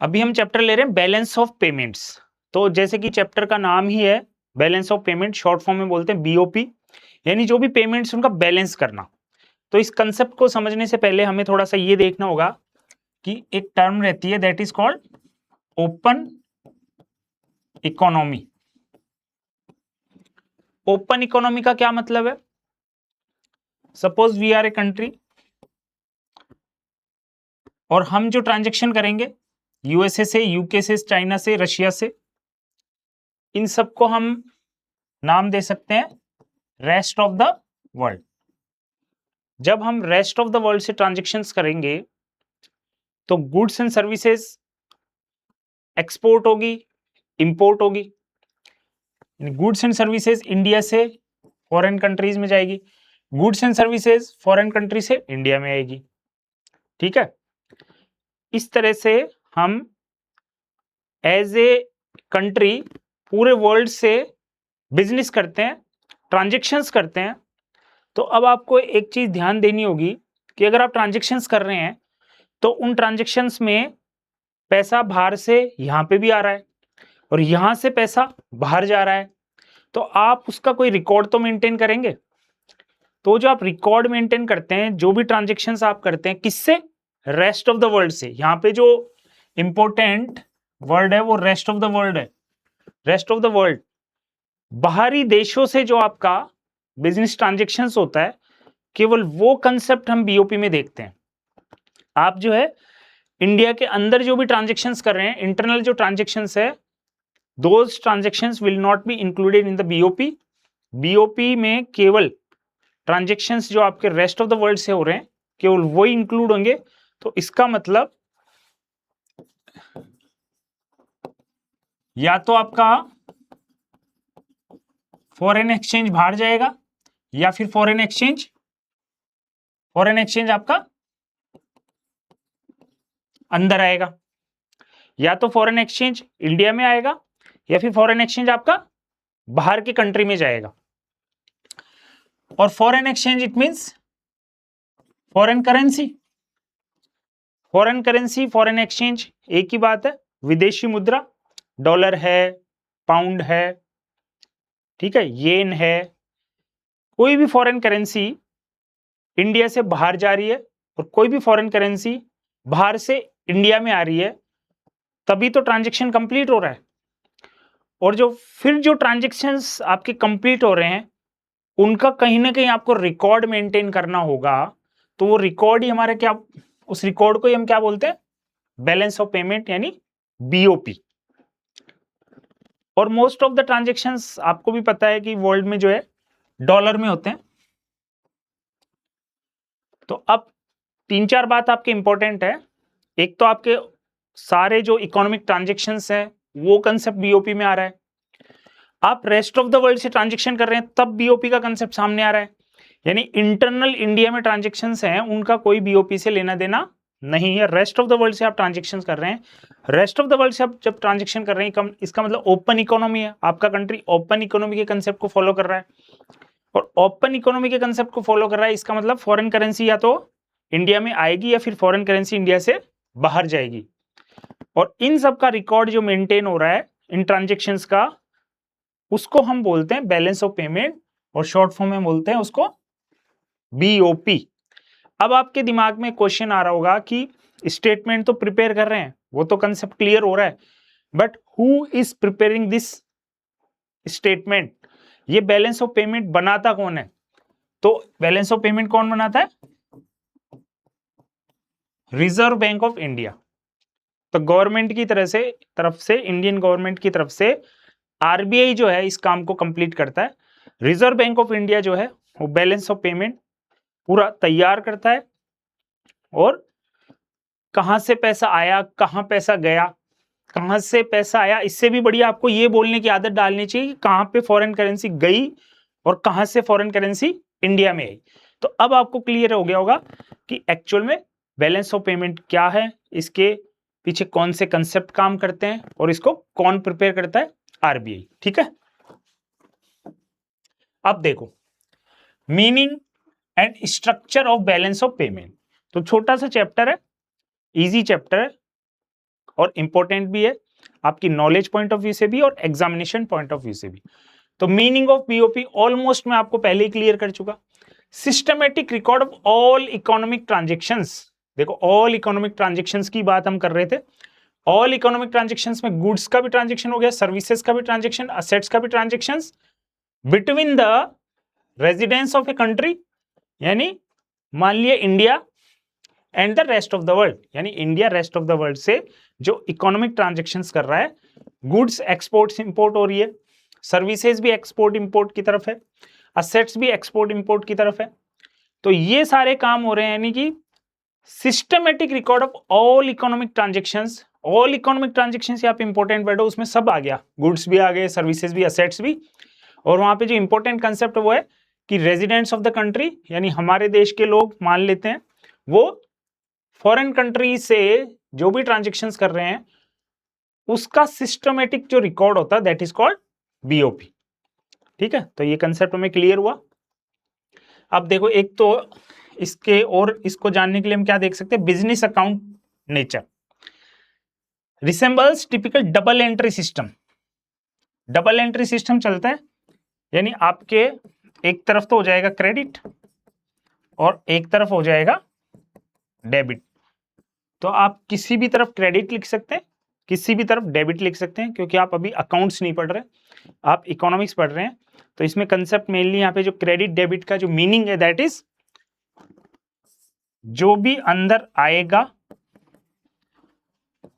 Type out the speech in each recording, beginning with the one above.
अभी हम चैप्टर ले रहे हैं बैलेंस ऑफ पेमेंट्स। तो जैसे कि चैप्टर का नाम ही है balance of payment, short form में बोलते हैं बीओपी, यानी जो भी पेमेंट्स उनका बैलेंस करना। तो इस कंसेप्ट को समझने से पहले हमें थोड़ा सा ये देखना होगा कि एक टर्म रहती है that is called open economy. Open economy का क्या मतलब है? Suppose we are a country और हम जो ट्रांजेक्शन करेंगे यूएसए से, यूके से, चाइना से, रशिया से, इन सबको हम नाम दे सकते हैं रेस्ट ऑफ द वर्ल्ड। जब हम रेस्ट ऑफ द वर्ल्ड से ट्रांजेक्शन्स करेंगे तो गुड्स एंड सर्विसेज एक्सपोर्ट होगी, इंपोर्ट होगी। गुड्स एंड सर्विसेज इंडिया से फॉरेन कंट्रीज में जाएगी, goods and services foreign country से इंडिया में आएगी। ठीक है, इस तरह से हम एज ए कंट्री पूरे वर्ल्ड से बिजनेस करते हैं, ट्रांजेक्शन्स करते हैं। तो अब आपको एक चीज ध्यान देनी होगी कि अगर आप ट्रांजेक्शन्स कर रहे हैं तो उन ट्रांजेक्शन्स में पैसा बाहर से यहां पे भी आ रहा है और यहां से पैसा बाहर जा रहा है, तो आप उसका कोई रिकॉर्ड तो मेंटेन करेंगे। तो जो आप रिकॉर्ड मेंटेन करते हैं, जो भी ट्रांजेक्शन्स आप करते हैं, किससे? रेस्ट ऑफ द वर्ल्ड से। यहां पे जो इंपॉर्टेंट वर्ड है वो रेस्ट ऑफ द वर्ल्ड है। रेस्ट ऑफ द वर्ल्ड, बाहरी देशों से जो आपका बिजनेस ट्रांजेक्शन्स होता है, केवल वो कंसेप्ट हम बीओपी में देखते हैं। आप जो है इंडिया के अंदर जो भी ट्रांजेक्शन्स कर रहे हैं, इंटरनल जो ट्रांजेक्शन्स है, those transactions will not be included in the BOP. BOP में केवल ट्रांजेक्शन्स जो आपके रेस्ट ऑफ द वर्ल्ड से हो रहे हैं, केवल वो इंक्लूड होंगे। तो इसका मतलब या तो आपका फॉरेन एक्सचेंज बाहर जाएगा या फिर फॉरेन एक्सचेंज आपका अंदर आएगा। या तो फॉरेन एक्सचेंज इंडिया में आएगा या फिर फॉरेन एक्सचेंज आपका बाहर की कंट्री में जाएगा। और foreign exchange it means foreign currency. Foreign currency, foreign exchange एक ही बात है। विदेशी मुद्रा, डॉलर है, पाउंड है, ठीक है, येन है, कोई भी फॉरेन करेंसी इंडिया से बाहर जा रही है और कोई भी फॉरेन करेंसी बाहर से इंडिया में आ रही है, तभी तो ट्रांजैक्शन कंप्लीट हो रहा है। और जो ट्रांजैक्शंस आपके कंप्लीट हो रहे हैं, उनका कहीं ना कहीं आपको रिकॉर्ड मेंटेन करना होगा। तो वो रिकॉर्ड ही हमारे क्या, उस रिकॉर्ड को ही हम क्या बोलते हैं? बैलेंस ऑफ पेमेंट, यानी बीओपी। और मोस्ट ऑफ द ट्रांजैक्शंस आपको भी पता है कि वर्ल्ड में जो है डॉलर में होते हैं। तो अब 3-4 बात आपके इंपॉर्टेंट है। एक तो आपके सारे जो इकोनॉमिक ट्रांजैक्शंस हैं वो कंसेप्ट बीओपी में आ रहा है। आप रेस्ट ऑफ द वर्ल्ड से ट्रांजैक्शन कर रहे हैं तब बीओपी का कंसेप्ट सामने आ रहा है। यानी इंटरनल इंडिया में ट्रांजैक्शंस हैं, उनका कोई बीओपी से लेना देना नहीं है। रेस्ट ऑफ द वर्ल्ड से आप ट्रांजैक्शन कर रहे हैं, रेस्ट ऑफ द वर्ल्ड से आप जब ट्रांजैक्शन कर रहे हैं, इसका मतलब ओपन इकोनॉमी है। आपका कंट्री ओपन इकोनॉमी के कंसेप्ट को फॉलो कर रहा है, और ओपन इकोनॉमी के कंसेप्ट को फॉलो कर रहा है, इसका मतलब फॉरेन करेंसी या तो इंडिया में आएगी या फिर फॉरेन करेंसी इंडिया से बाहर जाएगी। और इन सब का रिकॉर्ड जो मेंटेन हो रहा है इन ट्रांजैक्शंस का, उसको हम बोलते हैं बैलेंस ऑफ पेमेंट, और शॉर्ट फॉर्म में बोलते हैं उसको बीओपी। अब आपके दिमाग में क्वेश्चन आ रहा होगा कि स्टेटमेंट तो प्रिपेयर कर रहे हैं, वो तो कंसेप्ट क्लियर हो रहा है, but who is preparing this statement? ये बैलेंस ऑफ पेमेंट बनाता कौन है? तो बैलेंस ऑफ पेमेंट कौन बनाता है? Reserve bank of India. तो गवर्नमेंट की तरफ से इंडियन गवर्नमेंट की तरफ से आरबीआई जो है इस काम को कंप्लीट करता है। रिजर्व बैंक ऑफ इंडिया जो है वो बैलेंस ऑफ पेमेंट पूरा तैयार करता है, और कहां से पैसा आया, कहां पैसा गया, कहां से पैसा आया, इससे भी बढ़िया आपको ये बोलने की आदत डालनी चाहिए कि कहां पे फॉरेन करेंसी गई और कहां से फॉरेन करेंसी इंडिया में आई। तो अब आपको क्लियर हो गया होगा कि एक्चुअल में बैलेंस ऑफ पेमेंट क्या है, इसके पीछे कौन से कंसेप्ट काम करते हैं, और इसको कौन प्रिपेयर करता है? आरबीआई। ठीक है, अब देखो meaning and structure of balance of payment. तो छोटा सा चैप्टर है, इजी चैप्टर है, और इंपॉर्टेंट भी है आपकी नॉलेज पॉइंट ऑफ व्यू से भी और एग्जामिनेशन पॉइंट ऑफ व्यू से भी। तो मीनिंग ऑफ बीओपी ऑलमोस्ट मैं आपको पहले ही क्लियर कर चुका। Systematic record of all economic transactions. देखो ऑल इकोनॉमिक ट्रांजेक्शंस की बात हम कर रहे थे। ऑल इकोनॉमिक ट्रांजेक्शंस में गुड्स का भी ट्रांजेक्शन हो गया, सर्विसेज का भी ट्रांजेक्शन, असेट्स का भी transaction between the residence of a country, यानी मान लिया India and the rest of the world, यानी India rest of the world से जो इकोनॉमिक ट्रांजेक्शंस कर रहा है, गुड्स एक्सपोर्ट इंपोर्ट हो रही है, सर्विसेज भी एक्सपोर्ट इंपोर्ट की तरफ है, असेट्स भी एक्सपोर्ट इंपोर्ट की तरफ है। तो ये सारे काम हो रहे हैं, यानी कि systematic record of all economic transactions. All economic transactions यहाँ पे इंपॉर्टेंट वर्ड है, उसमें सब आ गया, गुड्स भी आ गए, सर्विसेज भी, असेट्स भी। और वहां पे जो इंपॉर्टेंट कंसेप्ट वो है कि रेजिडेंट्स ऑफ द कंट्री, यानी हमारे देश के लोग मान लेते हैं वो फॉरेन कंट्री से जो भी ट्रांजेक्शंस कर रहे हैं उसका सिस्टमेटिक जो रिकॉर्ड होता है दैट इज कॉल्ड बीओपी। ठीक है, तो ये कंसेप्ट हमें क्लियर हुआ। अब देखो एक तो इसके और इसको जानने के लिए हम क्या देख सकते हैं, business account nature resembles typical double entry system. Double entry system चलता है, यानी आपके एक तरफ तो हो जाएगा क्रेडिट और एक तरफ हो जाएगा डेबिट। तो आप किसी भी तरफ क्रेडिट लिख सकते हैं, किसी भी तरफ डेबिट लिख सकते हैं, क्योंकि आप अभी अकाउंट्स नहीं पढ़ रहे, आप इकोनॉमिक्स पढ़ रहे हैं। तो इसमें कंसेप्ट मेनली यहाँ पे जो क्रेडिट डेबिट का जो मीनिंग है दैट इज जो भी अंदर आएगा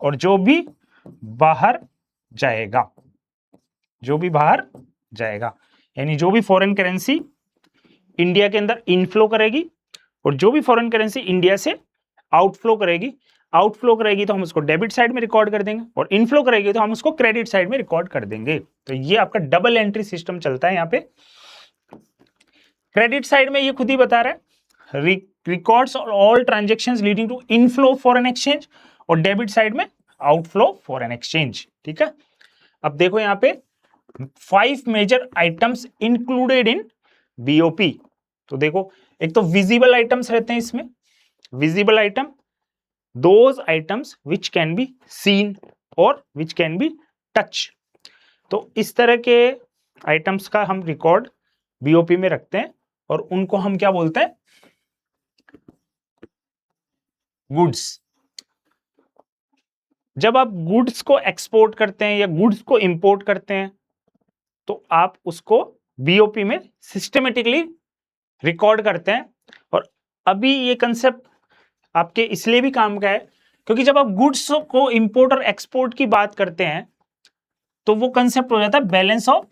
और जो भी बाहर जाएगा, जो भी बाहर जाएगा, यानी जो भी फॉरेन करेंसी इंडिया के अंदर इनफ्लो करेगी और जो भी फॉरेन करेंसी इंडिया से आउटफ्लो करेगी। आउटफ्लो करेगी तो हम उसको डेबिट साइड में रिकॉर्ड कर देंगे और इनफ्लो करेगी तो हम उसको क्रेडिट साइड में रिकॉर्ड कर देंगे। तो ये आपका डबल एंट्री सिस्टम चलता है यहाँ पे। क्रेडिट साइड में ये खुद ही बता रहा है records all transactions leading to inflow foreign exchange, और डेबिट साइड में आउटफ्लो फॉरेन एक्सचेंज। ठीक है, अब देखो यहाँ पे 5 major items included in BOP. तो देखो एक तो विजिबल आइटम्स रहते हैं इसमें। Visible item those items which can be seen or which can be touch। तो इस तरह के आइटम्स का हम रिकॉर्ड बीओपी में रखते हैं और उनको हम क्या बोलते हैं, गुड्स। जब आप गुड्स को एक्सपोर्ट करते हैं या गुड्स को इंपोर्ट करते हैं तो आप उसको बीओपी में सिस्टमेटिकली रिकॉर्ड करते हैं। और अभी ये कंसेप्ट आपके इसलिए भी काम का है क्योंकि जब आप गुड्स को इंपोर्ट और एक्सपोर्ट की बात करते हैं तो वो कंसेप्ट हो जाता है balance of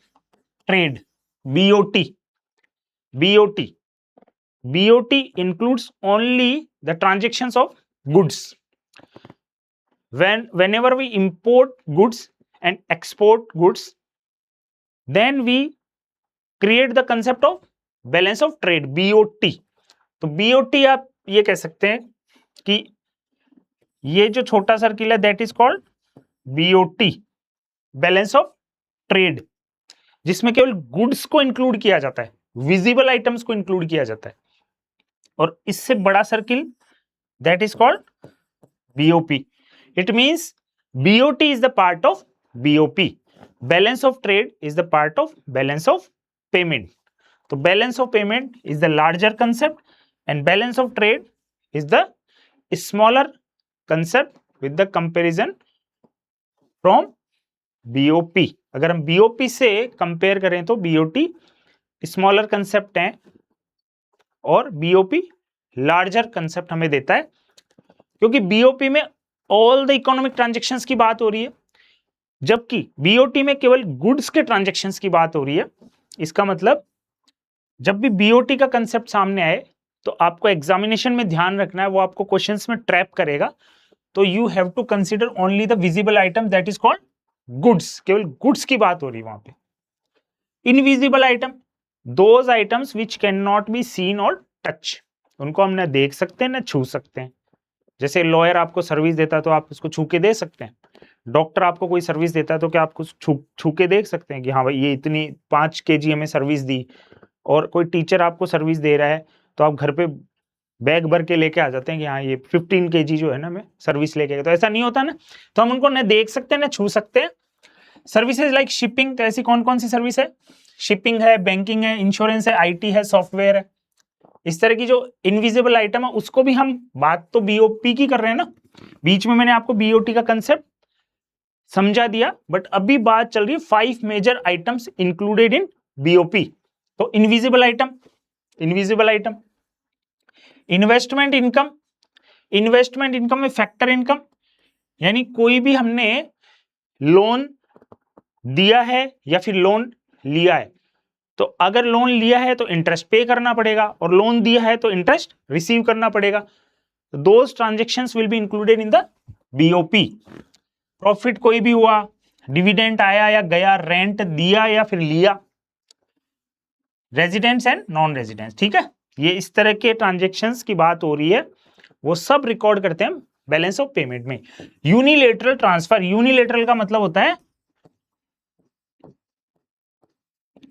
trade, BOT. BOT BOT includes only the transactions of goods. whenever we import goods and export goods, then we create the concept of balance of trade, BOT। तो BOT आप ये कह सकते हैं कि ये जो छोटा सर्किल है that is called BOT, balance of trade, जिसमें केवल गुड्स को इंक्लूड किया जाता है, विजिबल आइटम्स को इंक्लूड किया जाता है। और इससे बड़ा circle that is called BOP. It means BOT is the part of BOP, balance of trade is the part of balance of payment. तो balance of payment is the larger concept and balance of trade is the smaller concept with the comparison from BOP. अगर हम BOP से compare करें तो BOT smaller concept है और BOP larger concept हमें देता है, क्योंकि बीओपी में ऑल द इकोनॉमिक ट्रांजैक्शंस की बात हो रही है, जबकि बीओटी में केवल गुड्स के ट्रांजैक्शंस की बात हो रही है। इसका मतलब जब भी बीओटी का कंसेप्ट सामने आए तो आपको एग्जामिनेशन में ध्यान रखना है, वो आपको क्वेश्चंस में ट्रैप करेगा। तो you have to consider only the visible item that is called goods, केवल गुड्स की बात हो रही है वहां पे। Invisible item, those items which can not be seen or touch, उनको हम न देख सकते हैं न छू सकते हैं। जैसे लॉयर आपको सर्विस देता है तो आप उसको छू के दे सकते हैं, डॉक्टर आपको कोई सर्विस देता है तो क्या आपको छू के देख सकते हैं कि हाँ भाई ये इतनी 5 kg हमें सर्विस दी। और कोई टीचर आपको सर्विस दे रहा है तो आप घर पे बैग भर के लेके आ जाते हैं कि हाँ ये 15 kg जो है ना मैं सर्विस लेके गया, तो ऐसा नहीं होता ना, तो हम उनको न देख सकते हैं न छू सकते हैं। सर्विसेज लाइक शिपिंग, तो ऐसी कौन कौन सी सर्विस है? शिपिंग है, बैंकिंग है, इंश्योरेंस है, आईटी है, सॉफ्टवेयर है। इस तरह की जो इनविजिबल आइटम है उसको भी हम, बात तो बीओपी की कर रहे हैं ना, बीच में मैंने आपको बीओटी का कंसेप्ट समझा दिया, बट अभी बात चल रही है 5 major items included in BOP. तो invisible item, invisible item, investment income, investment income में फैक्टर इनकम, यानी कोई भी हमने लोन दिया है या फिर लोन लिया है, तो अगर लोन लिया है तो इंटरेस्ट पे करना पड़ेगा और लोन दिया है तो इंटरेस्ट रिसीव करना पड़ेगा। Those transactions will be included in the BOP. Profit कोई भी हुआ, डिविडेंड आया या गया, रेंट दिया या फिर लिया, रेजिडेंट्स एंड नॉन रेजिडेंट्स, ठीक है, ये इस तरह के ट्रांजेक्शंस की बात हो रही है, वो सब रिकॉर्ड करते हैं बैलेंस ऑफ पेमेंट में। यूनिलेटरल ट्रांसफर, यूनिलेटरल का मतलब होता है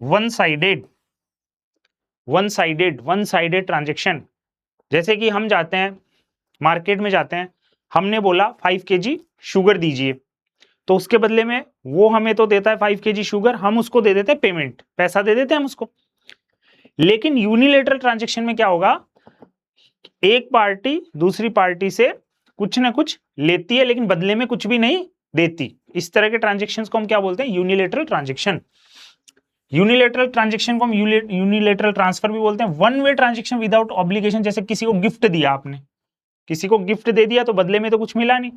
one sided, one sided, one sided transaction. जैसे कि हम जाते हैं मार्केट में, जाते हैं, हमने बोला 5 kg शुगर दीजिए, तो उसके बदले में वो हमें तो देता है 5 kg शुगर, हम उसको दे देते हैं पेमेंट, पैसा दे देते हैं हम उसको। लेकिन यूनिलेटरल ट्रांजेक्शन में क्या होगा, एक पार्टी दूसरी पार्टी से कुछ ना कुछ लेती है लेकिन बदले में कुछ भी नहीं देती। इस तरह के ट्रांजेक्शंस को हम क्या बोलते हैं? Unilateral transaction. यूनिलेटरल ट्रांजेक्शन को हम यूनिलेटरल ट्रांसफर भी बोलते हैं। One way transaction without obligation, जैसे किसी को गिफ्ट दिया, आपने किसी को गिफ्ट दे दिया तो बदले में तो कुछ मिला नहीं,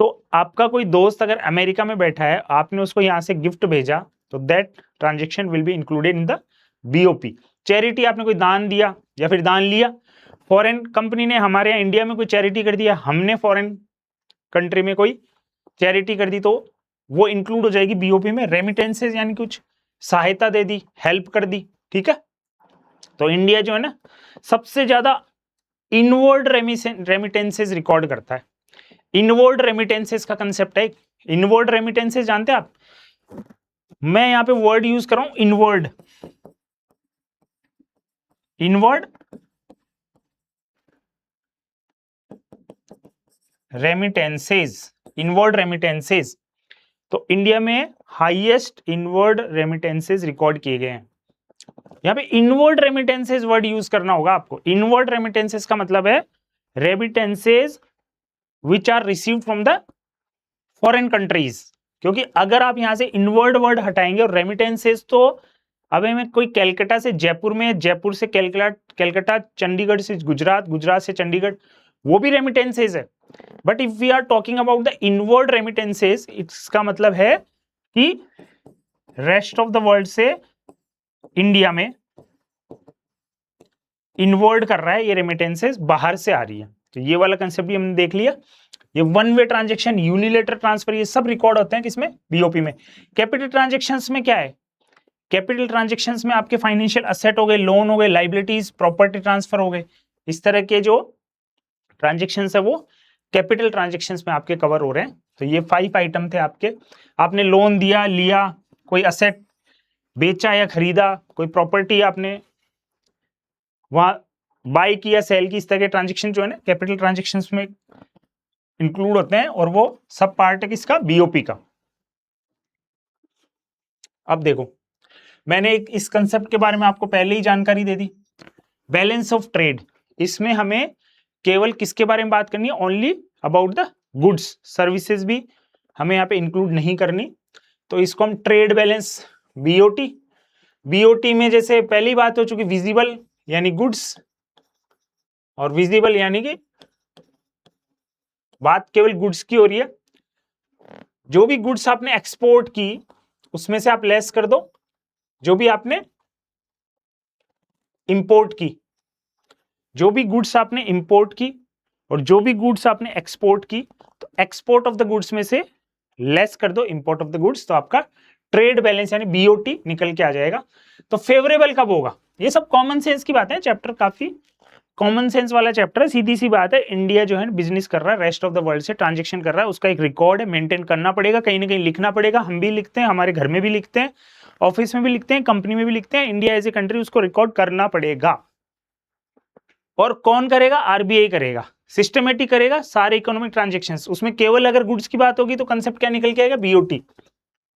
तो आपका कोई दोस्त अगर अमेरिका में बैठा है, आपने उसको यहां से गिफ्ट भेजा, तो that transaction will be included in the BOP. Charity, आपने कोई दान दिया या फिर दान लिया, फॉरेन कंपनी ने हमारे यहाँ इंडिया में कोई चैरिटी कर दिया, हमने फॉरेन कंट्री में कोई चैरिटी कर दी, तो वो इंक्लूड हो जाएगी बीओपी में। रेमिटेंसेज यानी कुछ सहायता दे दी, हेल्प कर दी, ठीक है। तो इंडिया जो है ना सबसे ज्यादा इनवर्ड रेमिटेंसेज रिकॉर्ड करता है। इनवर्ड रेमिटेंसेज का कंसेप्ट है, इनवर्ड रेमिटेंसेज जानते हैं आप? मैं यहां पे वर्ड यूज कर रहा हूं inward, inward remittances, inward remittances. तो इंडिया में हाईएस्ट इनवर्ड रेमिटेंसेज रिकॉर्ड किए गए हैं। यहां पे इनवर्ड रेमिटेंसेज वर्ड यूज करना होगा आपको। इनवर्ड रेमिटेंसेज का मतलब है remittances which are received from the foreign countries, क्योंकि अगर आप यहां से इनवर्ड वर्ड हटाएंगे, और रेमिटेंसेज तो अब मैं कोई कैलकाटा से जयपुर में, जयपुर से कैलकाटा, चंडीगढ़ से गुजरात, गुजरात से चंडीगढ़, वो भी रेमिटेंसेज है। But if we are talking about the inward remittances, इसका मतलब है कि रेस्ट ऑफ द वर्ल्ड से इंडिया में इनवर्ड कर रहा है, ये रेमिटेंसेज बाहर से आ रही है। तो ये वाला कंसेप्ट भी हमने देख लिया। ये वन वे ट्रांजेक्शन, यूनिलेटर ट्रांसफर, ये सब रिकॉर्ड होते हैं किसमें? बीओपी में। कैपिटल ट्रांजेक्शंस में क्या है? कैपिटल ट्रांजेक्शंस में आपके फाइनेंशियल असेट हो गए, लोन हो गए, लाइबिलिटीज, प्रॉपर्टी ट्रांसफर हो गए, इस तरह के जो ट्रांजेक्शंस है वो कैपिटल ट्रांजेक्शंस में आपके कवर हो रहे हैं। तो ये 5 आइटम थे आपके। आपने लोन दिया, लिया, कोई असेट बेचा या खरीदा, कोई प्रॉपर्टी आपने वहां बाय किया, सेल की, इस तरह के ट्रांजेक्शन जो है ना कैपिटल ट्रांजेक्शंस में इंक्लूड होते हैं, और वो सब पार्ट है किसका? बीओपी का। अब देखो, मैंने इस कंसेप्ट के बारे में आपको पहले ही जानकारी दे दी। बैलेंस ऑफ ट्रेड, इसमें हमें केवल किसके बारे में बात करनी है? Only about the goods, services भी हमें यहाँ पे इंक्लूड नहीं करनी। तो इसको हम ट्रेड बैलेंस, बीओटी, बीओटी में जैसे पहली बात हो चुकी विजिबल यानी गुड्स, और विजिबल यानी कि बात केवल गुड्स की हो रही है। जो भी गुड्स आपने एक्सपोर्ट की उसमें से आप लेस कर दो जो भी आपने इंपोर्ट की। जो भी गुड्स आपने इंपोर्ट की और जो भी गुड्स आपने एक्सपोर्ट की, तो एक्सपोर्ट ऑफ द गुड्स में से लेस कर दो इंपोर्ट ऑफ द गुड्स, तो आपका ट्रेड बैलेंस यानी बीओटी निकल के आ जाएगा। तो फेवरेबल कब होगा? ये सब कॉमन सेंस की बात है, चैप्टर काफी कॉमन सेंस वाला चैप्टर है, सीधी सी बात है। इंडिया जो है बिजनेस कर रहा है, रेस्ट ऑफ द वर्ल्ड से ट्रांजेक्शन कर रहा है, उसका एक रिकॉर्ड है, मेंटेन करना पड़ेगा, कहीं ना कहीं लिखना पड़ेगा। हम भी लिखते हैं, हमारे घर में भी लिखते हैं, ऑफिस में भी लिखते हैं, कंपनी में भी लिखते हैं। इंडिया एज ए कंट्री उसको रिकॉर्ड करना पड़ेगा। और कौन करेगा? आरबीआई करेगा, सिस्टमेटिक करेगा सारे इकोनॉमिक ट्रांजेक्शन्स। उसमें केवल अगर गुड्स की बात होगी तो कंसेप्ट क्या निकल के आएगा? बीओटी।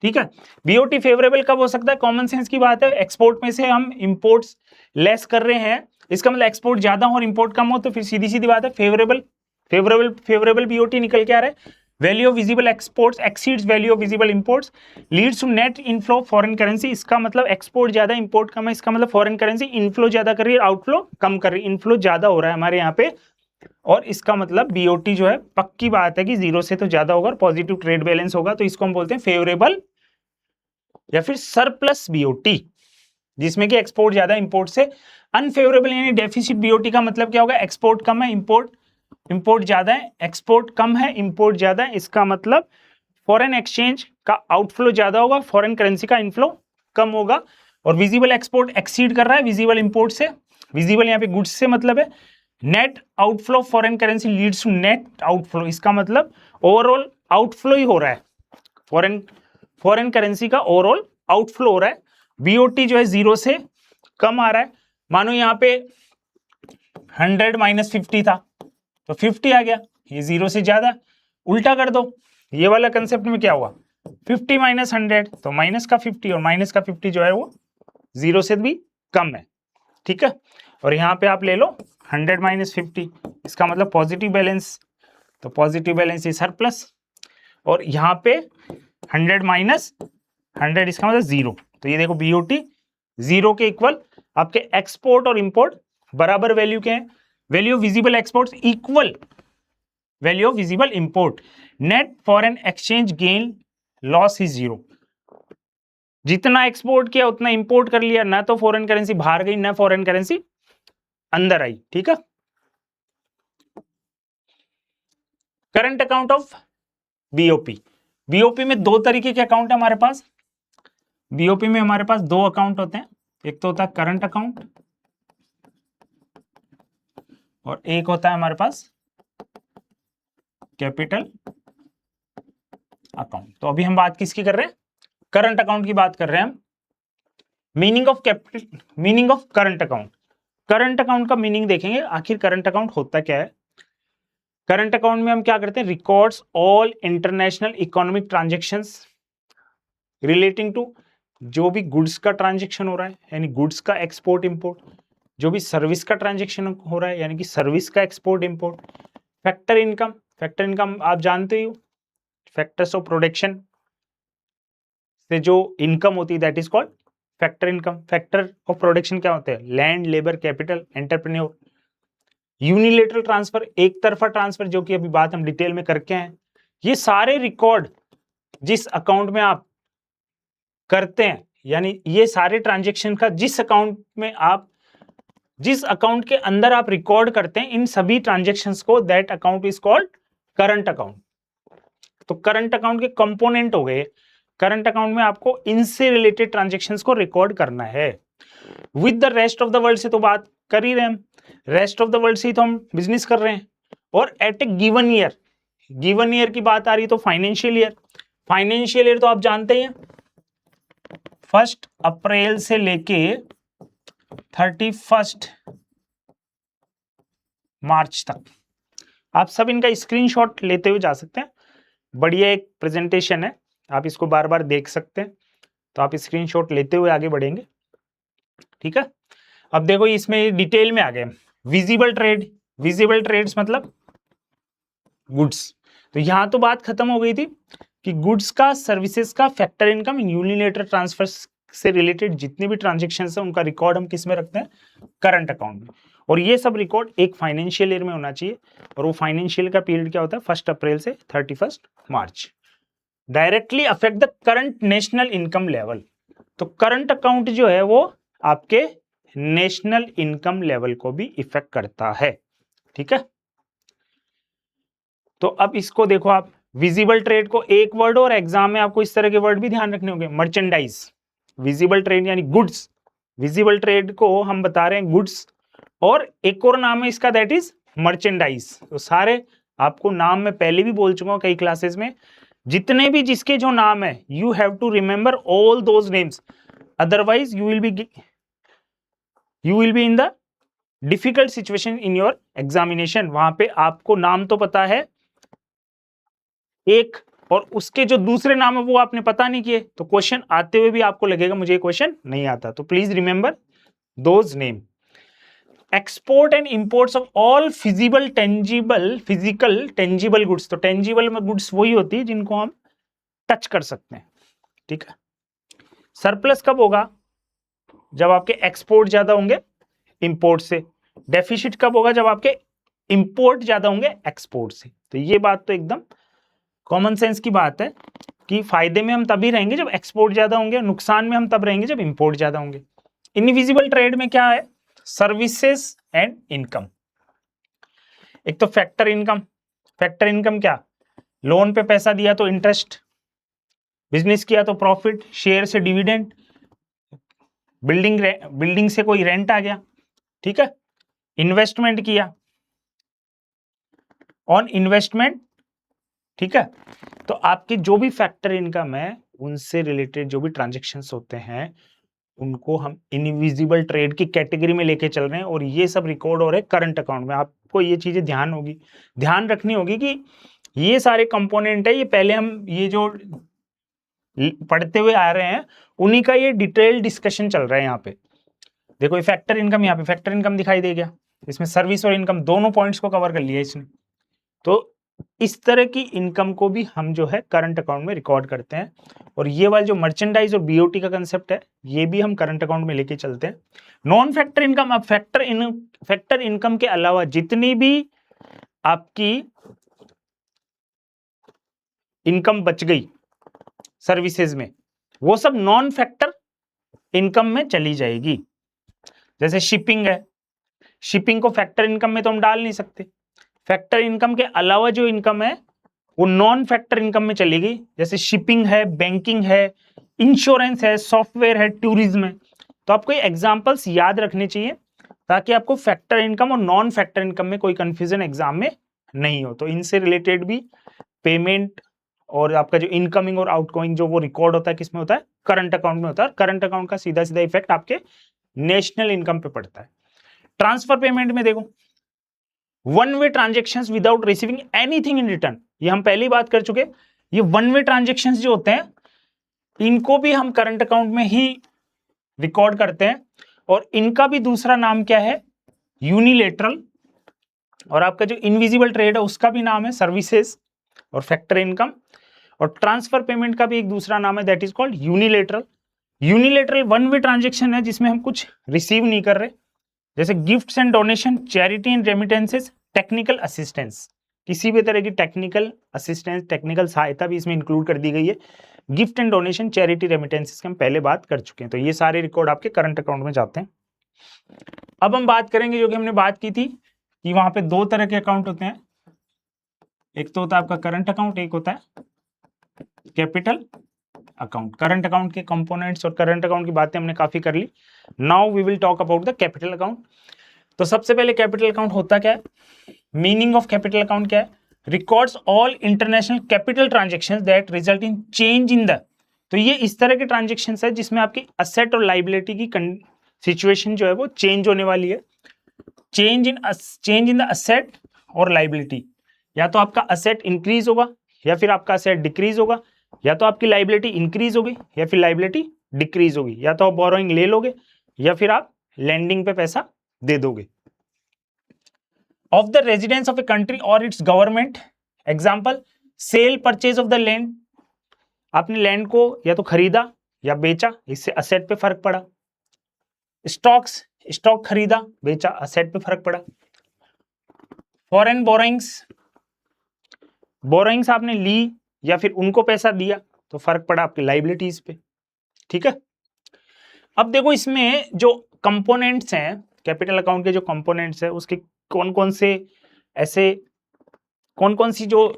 ठीक है, बीओटी फेवरेबल कब हो सकता है? कॉमन सेंस की बात है, एक्सपोर्ट में से हम इंपोर्ट्स लेस कर रहे हैं, इसका मतलब एक्सपोर्ट ज्यादा हो और इंपोर्ट कम हो, तो फिर सीधी सीधी बात है फेवरेबल बीओटी निकल के आ रहा है। Value of visible exports exceeds value of visible imports leads to net inflow foreign currency. इसका मतलब एक्सपोर्ट ज्यादा इंपोर्ट कम है, इसका मतलब फॉरेन करेंसी इनफ्लो ज्यादा कर रही है, आउटफ्लो कम कर रही है। इनफ्लो ज्यादा हो रहा है हमारे यहाँ पे, और इसका मतलब बीओटी जो है पक्की बात है कि जीरो से तो ज्यादा होगा और पॉजिटिव ट्रेड बैलेंस होगा, तो इसको हम बोलते हैं फेवरेबल या फिर सरप्लस बीओटी, जिसमें कि एक्सपोर्ट ज्यादा इंपोर्ट से। अनफेवरेबल यानी डेफिसिट बीओटी का मतलब क्या होगा? एक्सपोर्ट कम है, इंपोर्ट ज्यादा है, एक्सपोर्ट कम है, इंपोर्ट ज्यादा है, इसका मतलब फॉरेन एक्सचेंज का आउटफ्लो ज्यादा होगा, फॉरेन करेंसी का इनफ्लो कम होगा। और विजिबल एक्सपोर्ट एक्सीड कर रहा है विजिबल इंपोर्ट से। विजिबल यहाँ पे गुड्स से मतलब है। Net outflow foreign currency leads to net outflow, इसका मतलब ओवरऑल आउटफ्लो ही हो रहा है, फॉरेन करेंसी का ओवरऑल आउटफ्लो हो रहा है। बीओटी जो है जीरो से कम आ रहा है। मानो यहाँ पे 100 माइनस 50 था तो 50 आ गया, ये जीरो से ज्यादा। उल्टा कर दो, ये वाला कंसेप्ट में क्या हुआ? 50 माइनस 100 तो माइनस का 50, और माइनस का 50 जो है वो जीरो से भी कम है। ठीक है, और यहाँ पे आप ले लो 100 माइनस 50, इसका मतलब पॉजिटिव बैलेंस, तो पॉजिटिव बैलेंस इज सरप्लस। और यहाँ पे 100 माइनस 100 इसका मतलब जीरो, तो ये देखो बीओटी जीरो के इक्वल। आपके एक्सपोर्ट और इंपोर्ट बराबर वैल्यू के हैं। Value of visible exports equal value of visible import. Net foreign exchange gain loss is zero. जितना एक्सपोर्ट किया उतना इंपोर्ट कर लिया, ना तो फॉरेन करेंसी बाहर गई ना फॉरेन करेंसी अंदर आई। ठीक है, current account of BOP. BOP में दो तरीके के अकाउंट है हमारे पास। बीओपी में हमारे पास दो अकाउंट होते हैं, एक तो होता है करंट अकाउंट और एक होता है हमारे पास कैपिटल अकाउंट। तो अभी हम बात किसकी कर रहे हैं? करंट अकाउंट की बात कर रहे हैं हम। Meaning of current account. Current account का मीनिंग देखेंगे, आखिर करंट अकाउंट होता क्या है। करंट अकाउंट में हम क्या करते हैं? Records all international economic transactions relating to जो भी गुड्स का ट्रांजेक्शन हो रहा है, यानी गुड्स का एक्सपोर्ट इंपोर्ट, जो भी सर्विस का ट्रांजेक्शन हो रहा है, यानी कि सर्विस का एक्सपोर्ट इंपोर्ट। फैक्टर इनकम आप जानते ही हो, फैक्टर्स ऑफ प्रोडक्शन से जो इनकम होती है that is called factor income. Factor of production क्या होते हैं? Land, labour, capital, entrepreneur. Unilateral transfer, एक तरफा ट्रांसफर, जो कि अभी बात हम डिटेल में करके हैं। ये सारे रिकॉर्ड जिस अकाउंट में आप करते हैं, यानी ये सारे ट्रांजेक्शन का जिस अकाउंट के अंदर आप रिकॉर्ड करते हैं, इन सभी ट्रांजेक्शन्स को that account is called current account. तो करंट अकाउंट के कंपोनेंट हो गए। करंट अकाउंट में आपको इनसे रिलेटेड ट्रांजेक्शन्स को रिकॉर्ड करना है। With the rest of the world से तो बात कर ही रहे हैं, रेस्ट ऑफ द वर्ल्ड से ही तो हम बिजनेस कर रहे हैं। और एट ए गिवन ईयर की बात आ रही तो फाइनेंशियल ईयर तो आप जानते ही हैं 1 अप्रैल से लेके 31 मार्च तक। आप सब इनका स्क्रीनशॉट लेते हुए जा सकते हैं, बढ़िया एक प्रेजेंटेशन है, आप इसको बार बार देख सकते हैं। तो आप स्क्रीनशॉट लेते हुए आगे बढ़ेंगे। ठीक है, अब देखो इसमें डिटेल में आ गए। विजिबल ट्रेड्स मतलब गुड्स। तो यहां तो बात खत्म हो गई थी कि गुड्स का, सर्विसेज का, फैक्टर इनकम, यूनिलेटरल ट्रांसफर से रिलेटेड जितने भी ट्रांजेक्शन है उनका रिकॉर्ड हम किस में रखते हैं? करंट अकाउंट में। और ये सब रिकॉर्ड एक फाइनेंशियल ईयर में होना चाहिए, और वो फाइनेंशियल का पीरियड क्या होता है? 1 अप्रैल से 31 मार्च। Directly affect the current national income level. तो करंट अकाउंट जो है वो आपके नेशनल इनकम लेवल को भी इफेक्ट करता है। ठीक है, तो अब इसको देखो आप, विजिबल ट्रेड को एक वर्ड, और एग्जाम में आपको इस तरह के वर्ड भी ध्यान रखने होंगे। मर्चेंडाइज, विजिबल ट्रेड यानी गुड्स, विजिबल ट्रेड को हम बता रहे हैं गुड्स, और एक और नाम है इसका दैट इज मर्चेंडाइज। तो सारे आपको नाम में पहले भी बोल चुका हूं कई क्लासेस में, जितने भी जिसके जो नाम है you have to remember all those names, otherwise you will be in the difficult situation in your examination, वहां पे आपको नाम तो पता है एक और उसके जो दूसरे नाम है वो आपने पता नहीं किए, तो क्वेश्चन आते हुए भी आपको लगेगा मुझे ये क्वेश्चन नहीं आता, तो please remember those name. Export and imports of all physical tangible goods, तो टेंजिबल में गुड्स वही होती है जिनको हम टच कर सकते हैं, ठीक है। सरप्लस कब होगा? जब आपके एक्सपोर्ट ज्यादा होंगे इंपोर्ट से। डेफिसिट कब होगा? जब आपके इंपोर्ट ज्यादा होंगे एक्सपोर्ट से। तो ये बात तो एकदम कॉमन सेंस की बात है कि फायदे में हम तभी रहेंगे जब एक्सपोर्ट ज्यादा होंगे, नुकसान में हम तब रहेंगे जब इंपोर्ट ज्यादा होंगे। इनविजिबल ट्रेड में क्या है? Services and income. एक तो फैक्टर इनकम। फैक्टर इनकम क्या? लोन पे पैसा दिया तो इंटरेस्ट, बिजनेस किया तो प्रॉफिट, शेयर से डिविडेंड, बिल्डिंग से कोई रेंट आ गया, ठीक है। इन्वेस्टमेंट किया ऑन इन्वेस्टमेंट, ठीक है। तो आपके जो भी फैक्टर इनकम है उनसे रिलेटेड जो भी ट्रांजेक्शन्स होते हैं उनको हम इनविजिबल ट्रेड की कैटेगरी में लेके चल रहे हैं, और ये सब रिकॉर्ड हो रहे हैं करंट अकाउंट में। आपको ये चीजें ध्यान रखनी होगी कि ये सारे कंपोनेंट है, ये पहले हम ये जो पढ़ते हुए आ रहे हैं उन्हीं का ये डिटेल डिस्कशन चल रहा है। यहाँ पे देखो ये फैक्टर इनकम, यहाँ पे फैक्टर इनकम दिखाई दे गया, इसमें सर्विस और इनकम दोनों पॉइंट्स को कवर कर लिया इसने। तो इस तरह की इनकम को भी हम जो है करंट अकाउंट में रिकॉर्ड करते हैं, और ये वाला जो मर्चेंडाइज और बीओटी का कंसेप्ट है ये भी हम करंट अकाउंट में लेके चलते हैं। नॉन फैक्टर इनकम, अब फैक्टर इनकम के अलावा जितनी भी आपकी इनकम बच गई सर्विसेज में वो सब नॉन फैक्टर इनकम में चली जाएगी। जैसे शिपिंग है, शिपिंग को फैक्टर इनकम में तो हम डाल नहीं सकते। फैक्टर इनकम के अलावा जो इनकम है वो नॉन फैक्टर इनकम में चलेगी। जैसे शिपिंग है, बैंकिंग है, इंश्योरेंस है, सॉफ्टवेयर है, टूरिज्म है। तो आपको ये एग्जांपल्स याद रखने चाहिए ताकि आपको फैक्टर इनकम और नॉन फैक्टर इनकम में कोई कंफ्यूजन एग्जाम में नहीं हो। तो इनसे रिलेटेड भी पेमेंट और आपका जो इनकमिंग और आउटगोइंग जो वो रिकॉर्ड होता है किसमें होता है? करंट अकाउंट में होता है। करंट अकाउंट का सीधा सीधा इफेक्ट आपके नेशनल इनकम पे पड़ता है। ट्रांसफर पेमेंट में देखो, one way transactions without receiving anything in return, ये हम पहले ही बात कर चुके। ये वन वे ट्रांजेक्शंस जो होते हैं इनको भी हम करंट अकाउंट में ही रिकॉर्ड करते हैं, और इनका भी दूसरा नाम क्या है? यूनिलेटरल। और आपका जो इनविजिबल ट्रेड है उसका भी नाम है सर्विसेज और फैक्टर इनकम। और ट्रांसफर पेमेंट का भी एक दूसरा नाम है, that is called unilateral. Unilateral one way transaction है जिसमें हम कुछ रिसीव नहीं कर रहे, जैसे gifts and donation, charity and remittances, technical assistance. किसी भी तरह की टेक्निकल असिस्टेंस, टेक्निकल सहायता भी इसमें इंक्लूड कर दी गई है। Gift and donation, charity, remittances की हम पहले बात कर चुके हैं। तो ये सारे रिकॉर्ड आपके करंट अकाउंट में जाते हैं। अब हम बात करेंगे जो कि हमने बात की थी कि वहां पे दो तरह के अकाउंट होते हैं, एक तो होता है आपका करंट अकाउंट, एक होता है कैपिटल अकाउंट। करंट अकाउंट के कंपोनेंट्स और करंट अकाउंट की बातें हमने काफी कर ली। Now we will talk about the capital account. तो सबसे पहले कैपिटल अकाउंट होता क्या है? मीनिंग ऑफ कैपिटल अकाउंट क्या है? Records all international capital transactions that result in change in the, तो ये इस तरह के ट्रांजेक्शंस है जिसमें आपकी असेट और लाइबिलिटी की सिचुएशन जो है वो चेंज होने वाली है। चेंज इन द असेट और लाइबिलिटी, या तो आपका असेट इंक्रीज होगा या फिर आपका असेट डिक्रीज होगा, या तो आपकी लाइबिलिटी इंक्रीज होगी या फिर लाइबिलिटी डिक्रीज होगी, या तो आप बोरोइंग ले लोगे या फिर आप लैंडिंग पे पैसा दे दोगे। Of the residence of a country और its government, example sale purchase of the land, आपने लैंड को या तो खरीदा या बेचा, इससे असेट पे फर्क पड़ा। स्टॉक खरीदा बेचा, असेट पे फर्क पड़ा। फॉरेन बोरोइंग्स आपने ली या फिर उनको पैसा दिया तो फर्क पड़ा आपकी लाइबिलिटीज पे, ठीक है। अब देखो इसमें जो कंपोनेंट्स हैं कैपिटल अकाउंट के, जो कंपोनेंट्स है उसके कौन कौन सी जो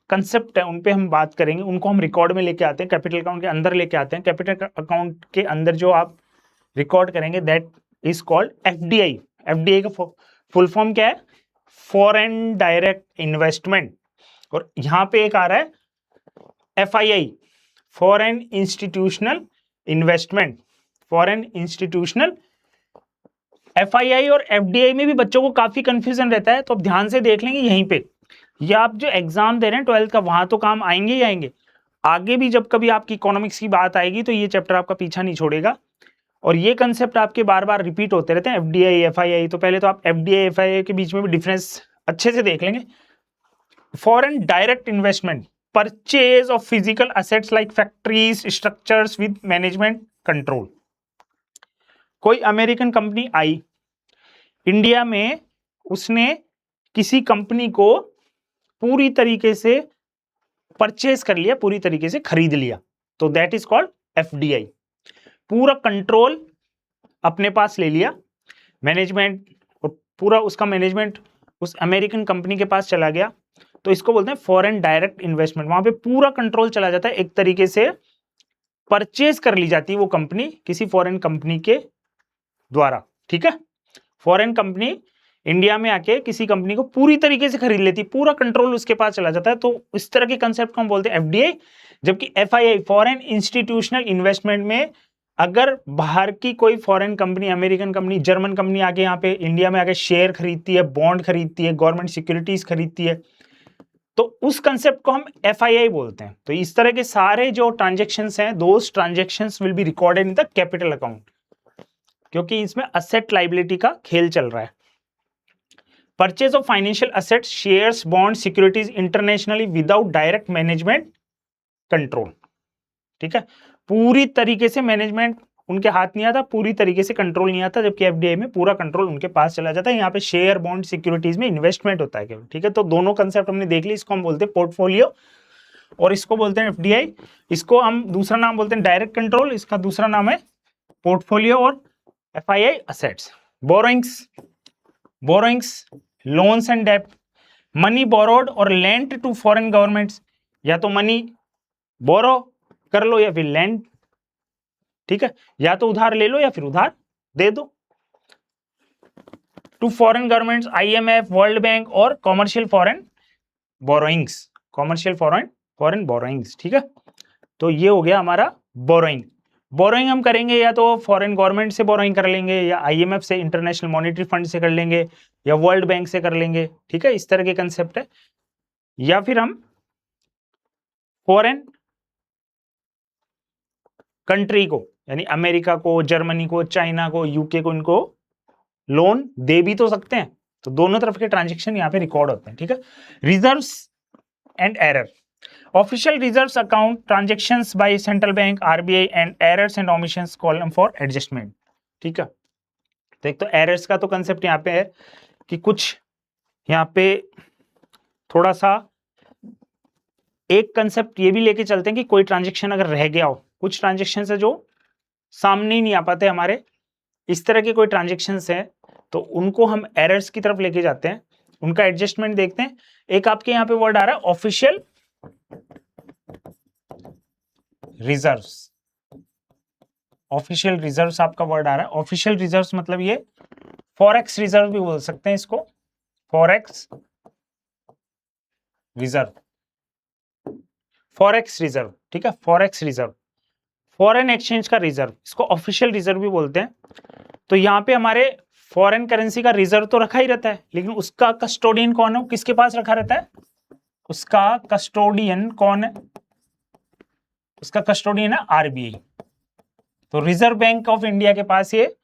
कंसेप्ट है उन पे हम बात करेंगे, उनको हम रिकॉर्ड में लेके आते हैं, कैपिटल अकाउंट के अंदर लेके आते हैं। कैपिटल अकाउंट के अंदर जो आप रिकॉर्ड करेंगे that is called FDI. FDI का फुल फॉर्म क्या है? Foreign direct investment. और यहां पे एक आ रहा है FII, foreign institutional investment. Foreign institutional FII और FDI में भी बच्चों को काफी कंफ्यूजन रहता है, तो अब ध्यान से देख लेंगे यहीं पे। ये आप जो एग्जाम दे रहे हैं 12th का, वहां तो काम आएंगे ही आएंगे, आगे भी जब कभी आपकी इकोनॉमिक्स की बात आएगी तो ये चैप्टर आपका पीछा नहीं छोड़ेगा। और ये कंसेप्ट आपके बार बार रिपीट होते रहते हैं, FDI FII। तो पहले तो आप FDI FII के बीच में भी डिफरेंस अच्छे से देख लेंगे। Foreign direct investment, purchase of physical assets like factories structures with management control. कोई अमेरिकन कंपनी आई इंडिया में, उसने किसी कंपनी को पूरी तरीके से परचेज कर लिया, पूरी तरीके से खरीद लिया, तो दैट इज कॉल्ड FDI। पूरा कंट्रोल अपने पास ले लिया, मैनेजमेंट, और पूरा उसका मैनेजमेंट उस अमेरिकन कंपनी के पास चला गया, तो इसको बोलते हैं फॉरेन डायरेक्ट इन्वेस्टमेंट। वहां पे पूरा कंट्रोल चला जाता है, एक तरीके से परचेज कर ली जाती है वो कंपनी किसी फॉरेन कंपनी के द्वारा। ठीक है, फॉरेन कंपनी इंडिया में आके किसी कंपनी को पूरी तरीके से खरीद लेती, पूरा कंट्रोल उसके पास चला जाता है, तो इस तरह के कंसेप्ट को हम बोलते हैं FDI। जबकि FII, फॉरेन इंस्टीट्यूशनल इन्वेस्टमेंट में अगर बाहर की कोई foreign company, American company, German company आके यहाँ पे इंडिया में आके शेयर खरीदती है, बॉन्ड खरीदती है, गवर्नमेंट सिक्योरिटीज खरीदती है, तो उस कंसेप्ट को हम FII बोलते हैं। तो इस तरह के सारे जो ट्रांजेक्शन्स हैं, those transactions will be recorded in the capital account, क्योंकि इसमें असेट लाइबिलिटी का खेल चल रहा है। Purchase of financial assets, shares, bond, securities internationally without direct management control. ठीक है, पूरी तरीके से मैनेजमेंट उनके हाथ नहीं आता, पूरी तरीके से कंट्रोल नहीं आता, जबकि FDI में पूरा कंट्रोल उनके पास चला जाता है। यहाँ पे शेयर, बॉन्ड, सिक्योरिटीज में इन्वेस्टमेंट होता है केवल। ठीक है, तो दोनों कंसेप्ट हमने देख ली। इसको हम बोलते हैं पोर्टफोलियो और इसको बोलते हैं FDI। इसको हम दूसरा नाम बोलते हैं डायरेक्ट कंट्रोल, इसका दूसरा नाम है पोर्टफोलियो और FII assets. Borrowings, loans and debt, money borrowed और लेंट टू फॉरेन गवर्नमेंट्स, या तो मनी बोरो कर लो या फिर लेंड। ठीक है, या तो उधार ले लो या फिर उधार दे दो। To foreign governments, IMF, world bank और commercial foreign borrowings, commercial foreign borrowings. ठीक है, तो ये हो गया हमारा बोरोइंग। बोरोइंग हम करेंगे या तो फॉरेन गवर्नमेंट से बोरोइंग कर लेंगे, या IMF से, इंटरनेशनल मॉनेटरी फंड से कर लेंगे, या वर्ल्ड बैंक से कर लेंगे। ठीक है, इस तरह के कंसेप्ट है। या फिर हम फॉरेन कंट्री को, यानी अमेरिका को, जर्मनी को, चाइना को, UK को, इनको लोन दे भी तो सकते हैं। तो दोनों तरफ के ट्रांजेक्शन यहाँ पे रिकॉर्ड होते हैं। ठीक है, reserves and error, official reserves account transactions by central bank, RBI and errors and omissions column for adjustment. ठीक है, तो एक तो एरर्स का तो कंसेप्ट यहाँ पे है कि कुछ यहाँ पे थोड़ा सा एक कंसेप्ट ये भी लेके चलते हैं कि कोई ट्रांजेक्शन अगर रह गया हो, कुछ ट्रांजेक्शन है जो सामने ही नहीं आ पाते हमारे, इस तरह के कोई ट्रांजेक्शन्स हैं, तो उनको हम एरर्स की तरफ लेके जाते हैं, उनका एडजस्टमेंट देखते हैं। एक आपके यहाँ पे वर्ड आ रहा है ऑफिशियल रिजर्व्स, ऑफिशियल रिजर्व्स आपका वर्ड आ रहा है। ऑफिशियल रिजर्व्स मतलब ये फॉरेक्स रिजर्व भी बोल सकते हैं इसको, फॉरेक्स रिजर्व, फॉरेक्स रिजर्व। ठीक है, फॉरेक्स रिजर्व, फॉरेन एक्सचेंज का रिजर्व, इसको ऑफिशियल रिजर्व भी बोलते हैं। तो यहाँ पे हमारे फॉरेन करेंसी का रिजर्व तो रखा ही रहता है, लेकिन उसका कस्टोडियन कौन है, किसके पास रखा रहता है, उसका कस्टोडियन कौन है, उसका कस्टोडियन है RBI। तो रिजर्व बैंक ऑफ इंडिया के पास ये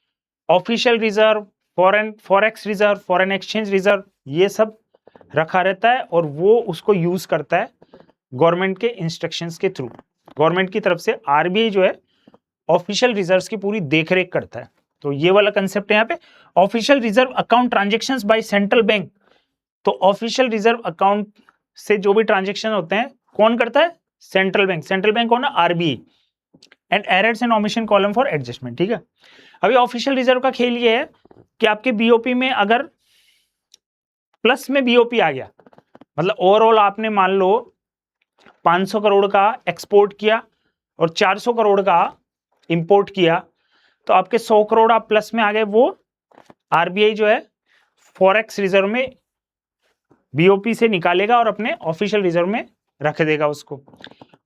official reserve, foreign forex reserve, foreign exchange reserve, ये सब रखा रहता है, और वो उसको यूज करता है गवर्नमेंट के इंस्ट्रक्शंस के थ्रू। गवर्नमेंट की तरफ से RBI जो है ऑफिशियल रिजर्व्स की पूरी देखरेख करता है। तो ये वाला कंसेप्ट है यहाँ पे official reserve account transactions by central bank. तो ऑफिशियल रिजर्व अकाउंट से जो भी ट्रांजेक्शन होते हैं कौन करता है, सेंट्रल बैंक। सेंट्रल बैंक कौन है, RBI। And errors and omission column for adjustment. ठीक है, अभी ऑफिशियल रिजर्व का खेल ये है कि आपके BOP में अगर प्लस में BOP आ गया, मतलब ओवरऑल आपने मान लो 500 करोड़ का एक्सपोर्ट किया और 400 करोड़ का इंपोर्ट किया, तो आपके 100 करोड़ आप प्लस में आ गए, वो RBI जो है फॉरेक्स रिजर्व में BOP से निकालेगा और अपने ऑफिशियल रिजर्व में रख देगा उसको।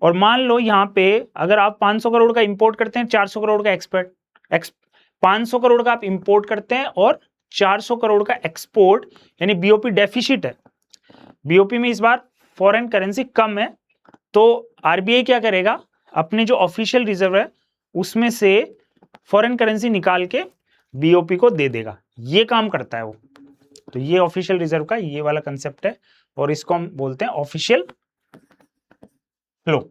और मान लो यहाँ पे अगर आप 500 करोड़ का इंपोर्ट करते हैं, 400 करोड़ का 500 करोड़ का आप इंपोर्ट करते हैं और 400 करोड़ का एक्सपोर्ट, यानी बीओपी डेफिसिट है, बीओपी में इस बार फॉरेन करेंसी कम है, तो आरबीआई क्या करेगा, अपने जो ऑफिशियल रिजर्व है उसमें से फॉरेन करेंसी निकाल के बीओपी को दे देगा, ये काम करता है वो। तो ये ऑफिशियल रिजर्व का ये वाला कंसेप्ट है और इसको हम बोलते हैं official flow.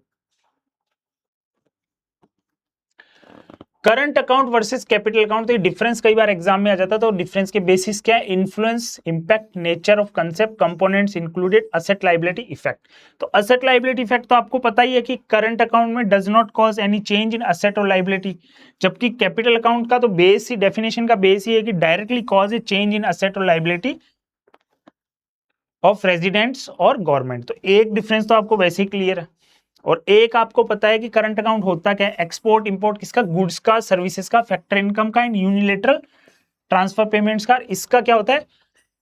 Current account versus capital account, तो ये डिफरेंस कई बार एग्जाम में आ जाता है, तो डिफरेंस के बेसिस क्या है, influence, impact, nature of concept, components included, asset liability effect. तो असेट लायबिलिटी इफेक्ट तो आपको पता ही है कि करंट अकाउंट में does not cause any change in asset और लायबिलिटी, जबकि कैपिटल अकाउंट का तो बेस ही, डेफिनेशन का बेस ही है कि directly cause A change in asset और लायबिलिटी ऑफ रेजिडेंट्स और गवर्नमेंट। तो एक डिफरेंस तो आपको वैसे ही क्लियर है, और एक आपको पता है कि करंट अकाउंट होता क्या है, एक्सपोर्ट इंपोर्ट किसका, गुड्स का, सर्विसेज का, फैक्टर इनकम का, एंड यूनिलेटरल ट्रांसफर पेमेंट्स का। इसका क्या होता है,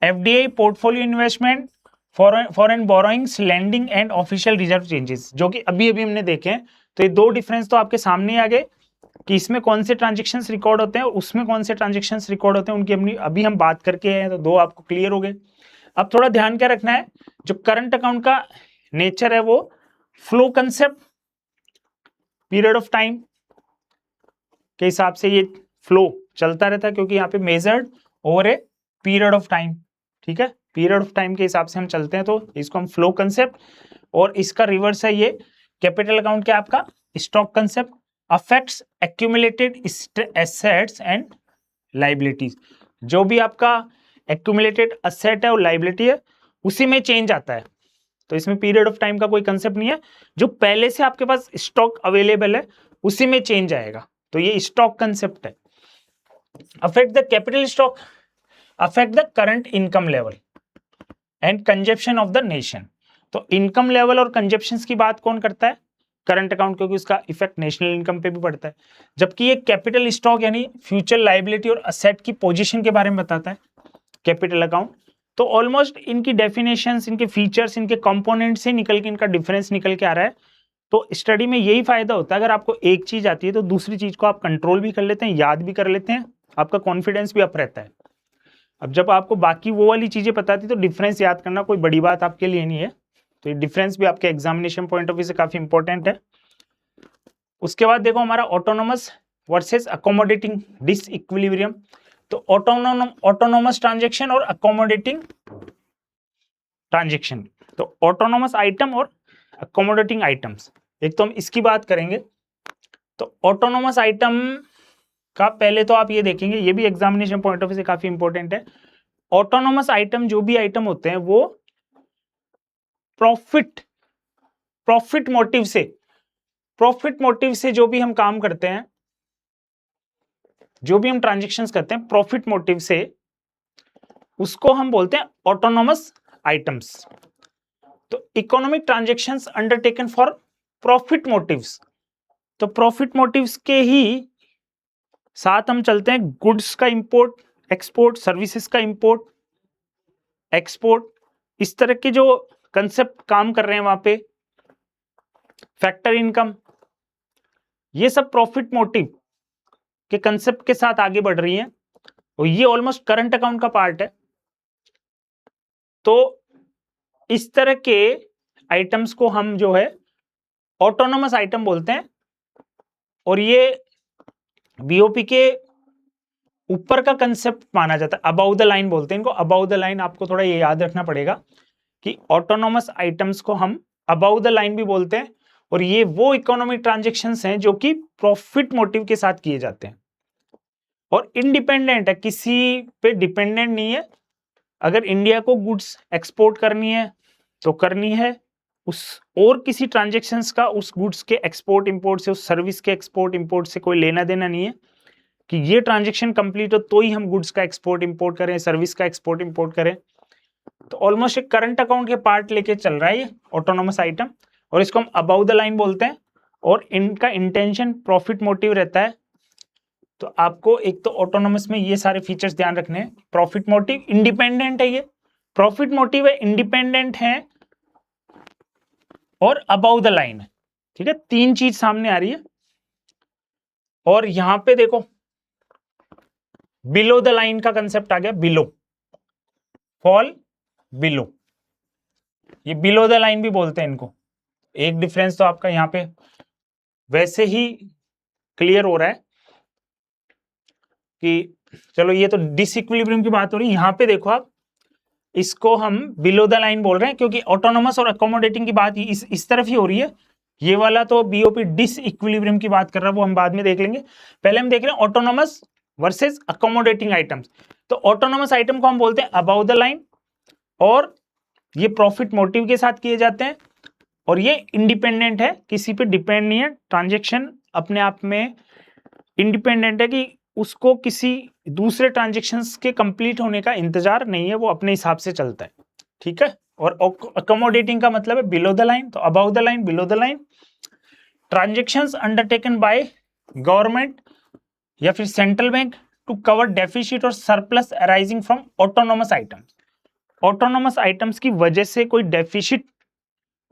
FDI, portfolio investment, foreign borrowings, lending and official reserve changes, जो कि अभी अभी हमने देखे हैं। तो ये दो डिफरेंस तो आपके सामने आ गए कि इसमें कौन से ट्रांजेक्शन्स रिकॉर्ड होते हैं और उसमें कौन से ट्रांजेक्शन्स रिकॉर्ड होते हैं, उनकी अभी हम बात करके हैं, तो दो आपको क्लियर हो गए। अब थोड़ा ध्यान क्या रखना है, जो करंट अकाउंट का नेचर है वो flow concept, period of time के हिसाब से ये फ्लो चलता रहता है, क्योंकि यहाँ पे measured over a period of time, ठीक है, पीरियड ऑफ टाइम के हिसाब से हम चलते हैं, तो इसको हम फ्लो कंसेप्ट। और इसका रिवर्स है ये कैपिटल अकाउंट क्या आपका, stock concept, affects accumulated assets and liabilities. जो भी आपका एक्यूमुलेटेड असेट है और लाइबिलिटी है उसी में चेंज आता है, तो इसमें पीरियड ऑफ टाइम का कोई कंसेप्ट नहीं है, जो पहले से आपके पास स्टॉक अवेलेबल है उसी में चेंज आएगा, तो ये स्टॉक कंसेप्ट है। Affect the capital stock, affect the current income level and consumption of the nation. तो इनकम लेवल और कंजप्शन की बात कौन करता है, करंट अकाउंट, क्योंकि उसका इफेक्ट नेशनल इनकम पे भी पड़ता है, जबकि ये कैपिटल स्टॉक यानी फ्यूचर लायबिलिटी और असेट की पोजीशन के बारे में बताता है कैपिटल अकाउंट। तो ऑलमोस्ट इनकी डेफिनेशंस, इनके फीचर्स, इनके कंपोनेंट से निकल के इनका डिफरेंस निकल के आ रहा है। तो स्टडी में यही फायदा होता है, अगर आपको एक चीज आती है तो दूसरी चीज को आप कंट्रोल भी कर लेते हैं, याद भी कर लेते हैं, आपका कॉन्फिडेंस भी अप रहता है। अब जब आपको बाकी वो वाली चीजें पता थी तो डिफरेंस याद करना कोई बड़ी बात आपके लिए नहीं है, तो ये डिफरेंस भी आपके एग्जामिनेशन पॉइंट ऑफ व्यू से काफी इंपॉर्टेंट है। उसके बाद देखो हमारा ऑटोनोमस वर्सेस अकोमोडेटिंग डिसइक्विलिब्रियम। तो ऑटोनोमस ट्रांजेक्शन और अकोमोडेटिंग ट्रांजेक्शन, तो ऑटोनोमस आइटम और अकोमोडेटिंग आइटम्स, एक तो हम इसकी बात करेंगे। तो ऑटोनोमस आइटम का पहले तो आप ये देखेंगे, ये भी एग्जामिनेशन पॉइंट ऑफ व्यू से काफी इंपॉर्टेंट है। ऑटोनोमस आइटम जो भी आइटम होते हैं वो प्रॉफिट मोटिव से जो भी हम काम करते हैं, जो भी हम ट्रांजेक्शन्स करते हैं प्रॉफिट मोटिव से, उसको हम बोलते हैं ऑटोनोमस आइटम्स। तो economic transactions undertaken for profit motives, तो प्रॉफिट मोटिव्स के ही साथ हम चलते हैं, गुड्स का इंपोर्ट एक्सपोर्ट, सर्विसेज का इंपोर्ट एक्सपोर्ट, इस तरह के जो कंसेप्ट काम कर रहे हैं वहां पे, फैक्टर इनकम, ये सब प्रॉफिट मोटिव के कंसेप्ट के साथ आगे बढ़ रही हैं, और ये ऑलमोस्ट करंट अकाउंट का पार्ट है। तो इस तरह के आइटम्स को हम जो है ऑटोनोमस आइटम बोलते हैं, और ये बीओपी के ऊपर का कंसेप्ट माना जाता है, अबाउ द लाइन बोलते हैं इनको। अबाउ द लाइन आपको थोड़ा ये याद रखना पड़ेगा कि ऑटोनोमस आइटम्स को हम अबाउ द लाइन भी बोलते हैं, और ये वो इकोनॉमिक ट्रांजेक्शन्स हैं जो कि प्रॉफिट मोटिव के साथ किए जाते हैं और इंडिपेंडेंट है, किसी पे डिपेंडेंट नहीं है। अगर इंडिया को गुड्स एक्सपोर्ट करनी है तो करनी है, उस और किसी ट्रांजेक्शन्स का उस गुड्स के एक्सपोर्ट इंपोर्ट से, उस सर्विस के एक्सपोर्ट इंपोर्ट से कोई लेना देना नहीं है कि ये ट्रांजेक्शन कंप्लीट हो तो ही हम गुड्स का एक्सपोर्ट इंपोर्ट करें, सर्विस का एक्सपोर्ट इंपोर्ट करें। तो ऑलमोस्ट एक करंट अकाउंट के पार्ट लेके चल रहा है ये ऑटोनोमस आइटम, और इसको हम अबाउ द लाइन बोलते हैं, और इनका इंटेंशन प्रॉफिट मोटिव रहता है। तो आपको एक तो ऑटोनोमस में ये सारे फीचर्स ध्यान रखने हैं, प्रॉफिट मोटिव, इंडिपेंडेंट है, ये प्रॉफिट मोटिव है, इंडिपेंडेंट है और अबाउ द लाइन है, ठीक है, तीन चीज सामने आ रही है। और यहां पे देखो बिलो द लाइन का कंसेप्ट आ गया, बिलो, फॉल बिलो, ये बिलो द लाइन भी बोलते हैं इनको। एक डिफरेंस तो आपका यहां पे वैसे ही क्लियर हो रहा है कि चलो ये तो डिसइक्विलिब्रियम की बात हो रही है, यहां पे देखो आप, इसको हम बिलो द लाइन बोल रहे हैं क्योंकि ऑटोनोमस और अकोमोडेटिंग की बात इस तरफ ही हो रही है। ये वाला तो बीओपी डिसइक्विलिब्रियम की बात कर रहा है, वो हम बाद में देख लेंगे। पहले हम देख रहे हैं ऑटोनोमस वर्सेस अकोमोडेटिंग आइटम्स। तो ऑटोनोमस आइटम को हम बोलते हैं अबाउ द लाइन, और ये प्रॉफिट मोटिव के साथ किए जाते हैं, और ये इंडिपेंडेंट है, किसी पे डिपेंड नहीं है। ट्रांजेक्शन अपने आप में इंडिपेंडेंट है कि उसको किसी दूसरे ट्रांजेक्शन्स के कंप्लीट होने का इंतजार नहीं है, वो अपने हिसाब से चलता है, ठीक है। और अकोमोडेटिंग का मतलब है बिलो द लाइन, तो above the line, below the line. Transactions undertaken by government या फिर central bank to cover deficit और surplus arising from autonomous items. Autonomous items की वजह से कोई डेफिसिट,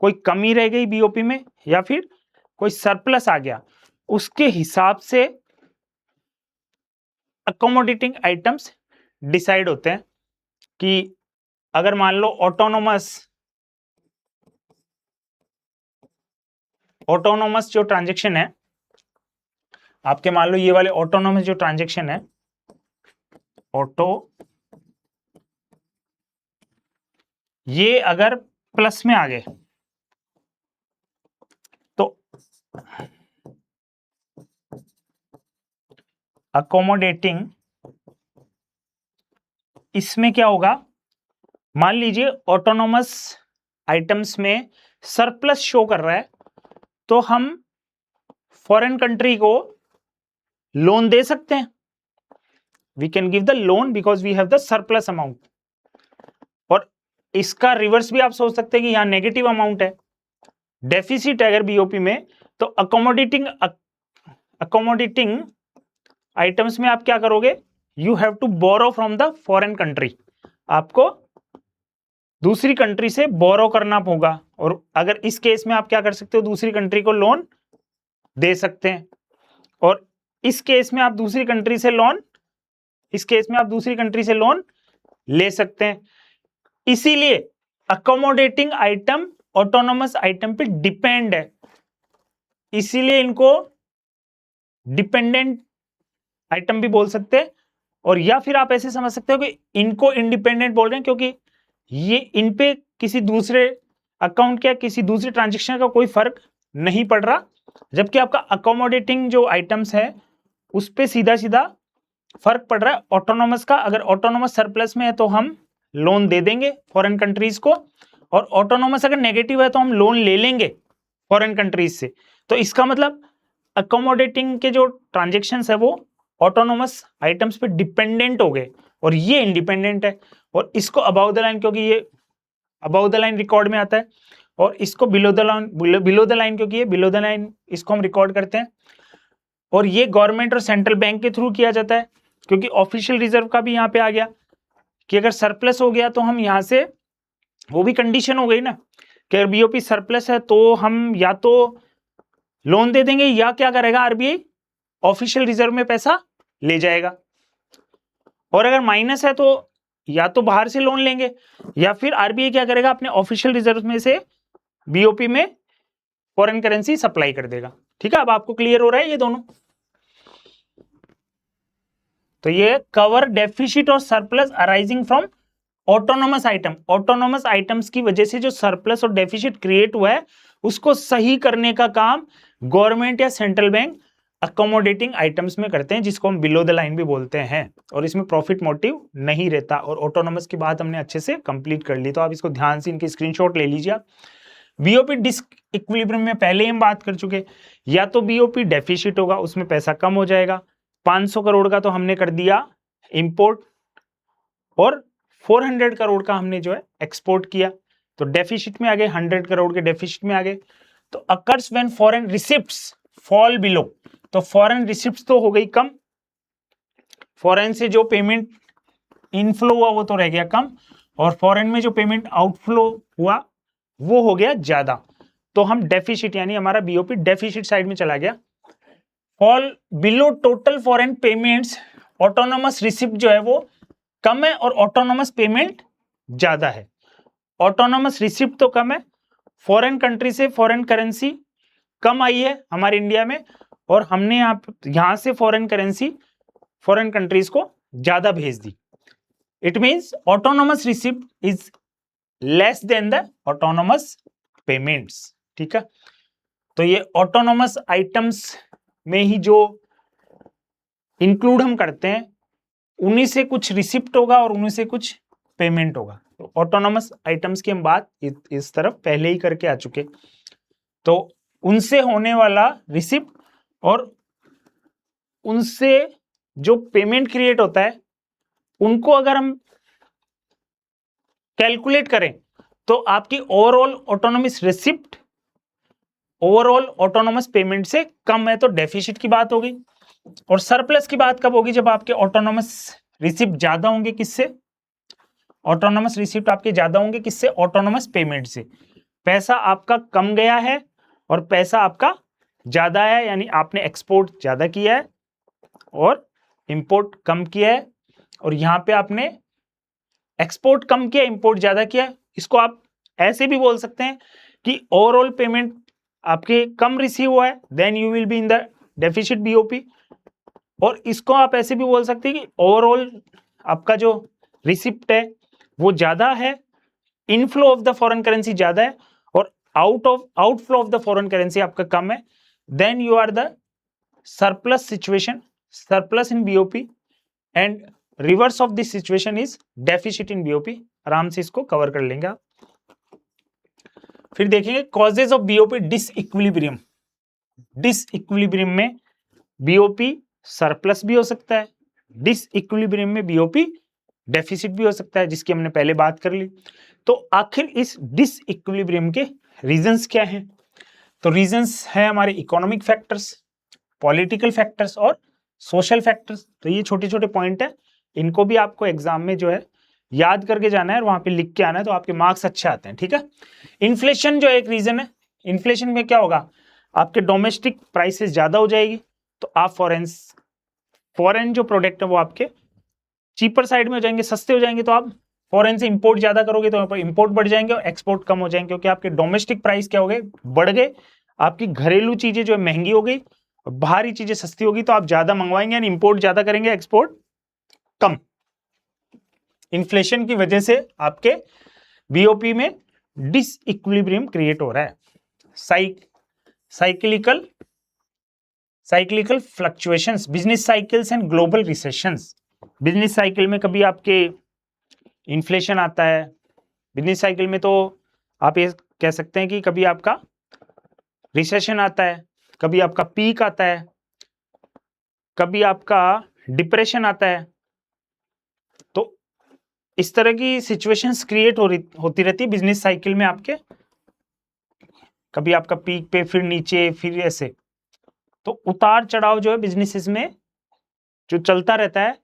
कोई कमी रह गई बीओपी में, या फिर कोई सरप्लस आ गया, उसके हिसाब से अकोमोडेटिंग आइटम्स डिसाइड होते हैं। कि अगर मान लो ऑटोनोमस जो ट्रांजेक्शन है आपके, मान लो ये वाले ऑटोनोमस जो ट्रांजेक्शन है, ये अगर प्लस में आ गए तो अकोमोडेटिंग, इसमें क्या होगा, मान लीजिए ऑटोनोमस आइटम्स में सरप्लस शो कर रहा है, तो हम फॉरेन कंट्री को लोन दे सकते हैं। We can give the loan because we have the surplus amount. और इसका रिवर्स भी आप सोच सकते हैं कि यहां नेगेटिव अमाउंट है, डेफिसिट है अगर बीओपी में, तो अकोमोडेटिंग आइटम्स में आप क्या करोगे, you have to borrow from the foreign country, आपको दूसरी कंट्री से बोरो करना होगा। और अगर इस केस में आप क्या कर सकते हो, दूसरी कंट्री को लोन दे सकते हैं, और इस केस में आप दूसरी कंट्री से लोन, इस केस में आप दूसरी कंट्री से लोन ले सकते हैं। इसीलिए अकोमोडेटिंग आइटम ऑटोनोमस आइटम पे डिपेंड है, इसीलिए इनको डिपेंडेंट आइटम भी बोल सकते हैं। और या फिर आप ऐसे समझ सकते हो कि इनको इंडिपेंडेंट बोल रहे हैं क्योंकि ये इन पे किसी दूसरे अकाउंट या किसी दूसरे ट्रांजेक्शन का कोई फर्क नहीं पड़ रहा, जबकि आपका अकोमोडेटिंग जो आइटम्स है उस पे सीधा सीधा फर्क पड़ रहा है ऑटोनोमस का। अगर ऑटोनोमस सरप्लस में है तो हम लोन दे देंगे फॉरेन कंट्रीज को, और ऑटोनोमस अगर नेगेटिव है तो हम लोन ले लेंगे फॉरेन कंट्रीज से। तो इसका मतलब अकोमोडेटिंग के जो ट्रांजेक्शन है वो ऑटोनोमस आइटम्स पे डिपेंडेंट हो गए, और ये इंडिपेंडेंट है। और इसको अबाउ द लाइन, क्योंकि ये अबाउ द लाइन रिकॉर्ड में आता है, और इसको बिलो द लाइन क्योंकि ये बिलो द लाइन, इसको हम रिकॉर्ड करते हैं। और ये गवर्नमेंट और सेंट्रल बैंक के थ्रू किया जाता है, क्योंकि ऑफिशियल रिजर्व का भी यहाँ पे आ गया कि अगर सरप्लस हो गया तो हम यहाँ से, वो भी कंडीशन हो गई ना कि अगर बीओपी सरप्लस है तो हम या तो लोन दे देंगे या क्या करेगा आरबीआई, ऑफिशियल रिजर्व में पैसा ले जाएगा। और अगर माइनस है तो या तो बाहर से लोन लेंगे या फिर आरबीआई क्या करेगा, अपने ऑफिशियल रिजर्व में से बीओपी में फॉरेन करेंसी सप्लाई कर देगा। ठीक है, अब आपको क्लियर हो रहा है ये दोनों। तो ये कवर डेफिसिट और surplus arising from autonomous item. Autonomous items की वजह से जो सरप्लस और डेफिसिट क्रिएट हुआ है उसको सही करने का काम गवर्नमेंट या सेंट्रल बैंक अकोमोडेटिंग आइटम्स में करते हैं, जिसको हम बिलो द लाइन भी बोलते हैं। और इसमें प्रॉफिट मोटिव नहीं रहता। और ऑटोनोमस की बात हमने अच्छे से कंप्लीट कर ली, तो आप इसको ध्यान से इनकी स्क्रीनशॉट ले लीजिए आप। बीओपी डिस्क इक्विलिब्रियम में पहले ही हम बात कर चुके, या तो बीओपी डेफिसिट होगा, उसमें पैसा कम हो जाएगा, 500 करोड़ का तो हमने कर दिया इंपोर्ट, और 400 करोड़ का हमने जो है एक्सपोर्ट किया, तो डेफिसिट में आ गए, 100 करोड़ के डेफिसिट में आ गए। तो occurs when foreign receipts fall below, तो फॉरेन रिसिप्ट्स तो हो गई कम, फॉरेन से जो पेमेंट इनफ्लो हुआ वो तो रह गया कम, और फॉरेन में जो पेमेंट आउटफ्लो हुआ वो हो गया ज्यादा। तो हम डेफिसिट, यानी हमारा बीओपी डेफिसिट साइड में चला गया। Fall below total foreign payments autonomous receipt जो है वो कम है और ऑटोनोमस पेमेंट ज्यादा है। ऑटोनोमस रिसिप्ट तो कम है, फॉरेन कंट्री से फॉरेन करेंसी कम आई है हमारे इंडिया में, और हमने यहां से फॉरेन करेंसी फॉरेन कंट्रीज को ज्यादा भेज दी। It means autonomous receipt is less than the autonomous payments. ठीक है, तो ये ऑटोनोमस आइटम्स में ही जो इंक्लूड हम करते हैं उन्हीं से कुछ रिसिप्ट होगा और उन्हीं से कुछ पेमेंट होगा। तो ऑटोनोमस आइटम्स की हम बात इस तरफ पहले ही करके आ चुके, तो उनसे होने वाला रिसिप्ट और उनसे जो पेमेंट क्रिएट होता है उनको अगर हम कैलकुलेट करें तो आपकी overall autonomous receipt overall autonomous payment से कम है, तो डेफिसिट की बात होगी। और सरप्लस की बात कब होगी? जब आपके ऑटोनोमस रिसिप्ट ज्यादा होंगे। किससे? ऑटोनोमस रिसिप्ट आपके ज्यादा होंगे। किससे? ऑटोनोमस पेमेंट से। पैसा आपका कम गया है और पैसा आपका ज्यादा है, यानी आपने एक्सपोर्ट ज्यादा किया है और इंपोर्ट कम किया है, और यहां पे आपने एक्सपोर्ट कम किया, इंपोर्ट ज्यादा किया। इसको आप ऐसे भी बोल सकते हैं कि ओवरऑल पेमेंट आपके कम रिसीव हुआ है, then you will be in the deficit BOP. और इसको आप ऐसे भी बोल सकते हैं कि ओवरऑल आपका जो रिसिप्ट है वो ज्यादा है, inflow of the foreign currency ज्यादा है और outflow of the foreign currency आपका कम है, then you are the surplus situation, surplus in BOP, and reverse of this situation is deficit in BOP. आराम से इसको कवर कर लेंगे आप। फिर देखेंगे causes of BOP disequilibrium. Disequilibrium में बीओपी सरप्लस भी हो सकता है, डिसइक्विलिब्रियम में बीओपी डेफिसिट भी हो सकता है, जिसकी हमने पहले बात कर ली। तो आखिर इस डिसइक्विलिब्रियम के रीजंस क्या हैं? तो रीजंस है हमारे इकोनॉमिक फैक्टर्स, पॉलिटिकल फैक्टर्स और सोशल फैक्टर्स। तो ये छोटे छोटे पॉइंट है, इनको भी आपको एग्जाम में जो है याद करके जाना है और वहां पे लिख के आना है, तो आपके मार्क्स अच्छे आते हैं। ठीक है, इन्फ्लेशन जो एक रीजन है। इन्फ्लेशन में क्या होगा? आपके डोमेस्टिक प्राइसेस ज्यादा हो जाएगी, तो आप फॉरेन जो प्रोडक्ट है वो आपके चीपर साइड में हो जाएंगे, सस्ते हो जाएंगे, तो आप फॉरेन से इंपोर्ट ज्यादा करोगे तो इंपोर्ट बढ़ जाएंगे और एक्सपोर्ट कम हो जाएंगे, क्योंकि आपके डोमेस्टिक प्राइस क्या हो गए? बढ़ गए। आपकी घरेलू चीजें जो है महंगी हो गई, बाहरी चीजें सस्ती होगी, तो आप ज्यादा मंगवाएंगे यानी इंपोर्ट ज्यादा करेंगे, एक्सपोर्ट कम। इन्फ्लेशन की वजह से आपके बीओपी में डिसइक्विलिब्रियम क्रिएट हो रहा है। Cyclical fluctuations, business cycles and global recessions. Business cycle में कभी आपके इन्फ्लेशन आता है, बिजनेस साइकिल में तो आप ये कह सकते हैं कि कभी आपका रिसेशन आता है, कभी आपका पीक आता है, कभी आपका डिप्रेशन आता है। तो इस तरह की सिचुएशंस क्रिएट होती रहती है बिजनेस साइकिल में आपके, कभी आपका पीक पे, फिर नीचे, फिर ऐसे। तो उतार चढ़ाव जो है बिजनेसेस में जो चलता रहता है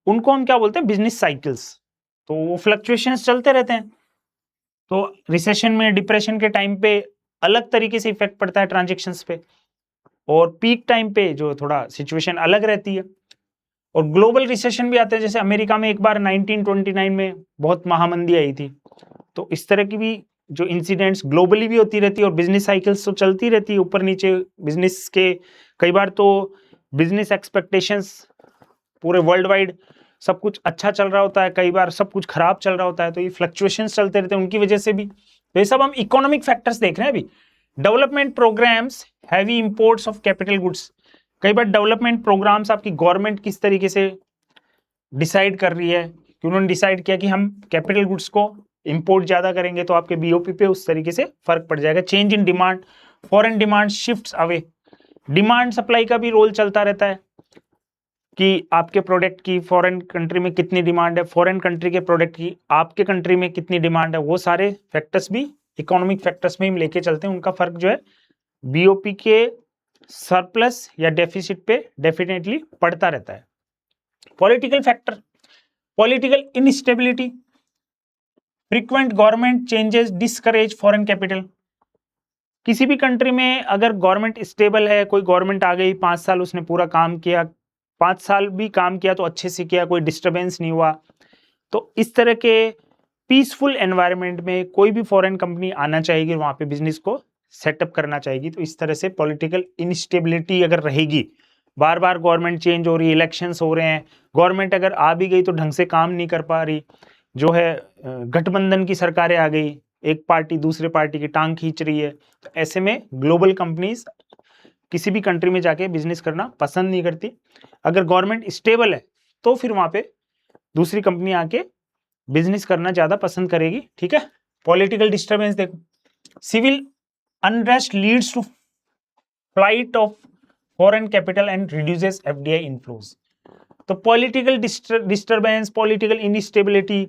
उनको हम क्या बोलते हैं? Business cycles. तो वो फ्लक्चुएशंस चलते रहते हैं। तो रिसेशन में, डिप्रेशन के टाइम पे अलग तरीके से इफेक्ट पड़ता है ट्रांजैक्शंस पे, और पीक टाइम पे जो थोड़ा सिचुएशन अलग रहती है। और ग्लोबल रिसेशन भी आते हैं, जैसे अमेरिका में एक बार 1929 में बहुत महामंदी आई थी। तो इस तरह की भी जो इंसिडेंट्स ग्लोबली भी होती रहती है, और बिजनेस साइकिल्स तो चलती रहती है ऊपर नीचे बिजनेस के। कई बार तो बिजनेस एक्सपेक्टेशंस पूरे वर्ल्ड वाइड सब कुछ अच्छा चल रहा होता है, कई बार सब कुछ खराब चल रहा होता है, तो ये फ्लक्चुएशंस चलते रहते हैं उनकी वजह से भी। तो ये सब हम इकोनॉमिक फैक्टर्स देख रहे हैं अभी। Development programmes, heavy imports of capital goods. कई बार डेवलपमेंट प्रोग्राम्स आपकी गवर्नमेंट किस तरीके से डिसाइड कर रही है कि उन्होंने डिसाइड किया कि हम कैपिटल गुड्स को इंपोर्ट ज्यादा करेंगे, तो आपके बीओपी पे उस तरीके से फर्क पड़ जाएगा। Change in demand, foreign demand shifts away. Demand supply का भी रोल चलता रहता है कि आपके प्रोडक्ट की फॉरेन कंट्री में कितनी डिमांड है, फॉरेन कंट्री के प्रोडक्ट की आपके कंट्री में कितनी डिमांड है। वो सारे फैक्टर्स भी इकोनॉमिक फैक्टर्स में हम लेके चलते हैं। उनका फर्क जो है बीओपी के सरप्लस या डेफिसिट पे डेफिनेटली पड़ता रहता है। Political factor, political instability, frequent government changes discourage foreign capital. किसी भी कंट्री में अगर गवर्नमेंट स्टेबल है, कोई गवर्नमेंट आ गई, 5 साल उसने पूरा काम किया, 5 साल भी काम किया तो अच्छे से किया, कोई डिस्टरबेंस नहीं हुआ। तो इस तरह के पीसफुल एनवायरनमेंट में कोई भी फॉरेन कंपनी आना चाहेगी, वहां पे बिजनेस को सेटअप करना चाहेगी। तो इस तरह से पॉलिटिकल इनस्टेबिलिटी अगर रहेगी, बार बार गवर्नमेंट चेंज हो रही है, इलेक्शंस हो रहे हैं, गवर्नमेंट अगर आ भी गई तो ढंग से काम नहीं कर पा रही, जो है गठबंधन की सरकारें आ गई, एक पार्टी दूसरे पार्टी की टांग खींच रही है, तो ऐसे में ग्लोबल कंपनीज किसी भी कंट्री में जाके बिजनेस करना पसंद नहीं करती। अगर गवर्नमेंट स्टेबल है तो फिर वहां पे दूसरी कंपनी आके बिजनेस करना ज्यादा पसंद करेगी। ठीक है। पॉलिटिकल डिस्टर्बेंस देखो, civil unrest leads to flight of foreign capital and reduces FDI inflows. तो पॉलिटिकल डिस्टर्बेंस, पॉलिटिकल इनस्टेबिलिटी,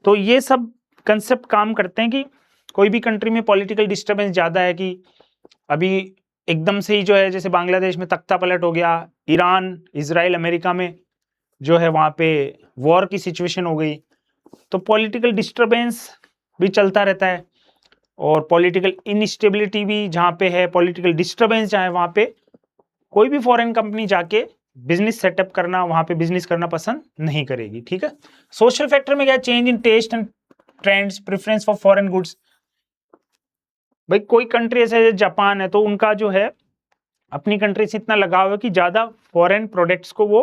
तो ये सब कंसेप्ट काम करते हैं कि कोई भी कंट्री में पॉलिटिकल डिस्टर्बेंस ज्यादा है, कि अभी एकदम से ही जो है जैसे बांग्लादेश में तख्ता पलट हो गया, ईरान, इजराइल, अमेरिका में जो है वहां पे वॉर की सिचुएशन हो गई, तो पॉलिटिकल डिस्टर्बेंस भी चलता रहता है। और पॉलिटिकल इनस्टेबिलिटी भी जहां पे है, पॉलिटिकल डिस्टर्बेंस जहां है, वहां पे कोई भी फॉरेन कंपनी जाके बिजनेस सेटअप करना, वहां पे बिजनेस करना पसंद नहीं करेगी। ठीक है। सोशल फैक्टर में क्या, change in taste and trends, preference for foreign goods. भाई कोई कंट्री ऐसे जापान है तो उनका जो है अपनी कंट्री से इतना लगाव है कि ज्यादा फॉरेन प्रोडक्ट्स को वो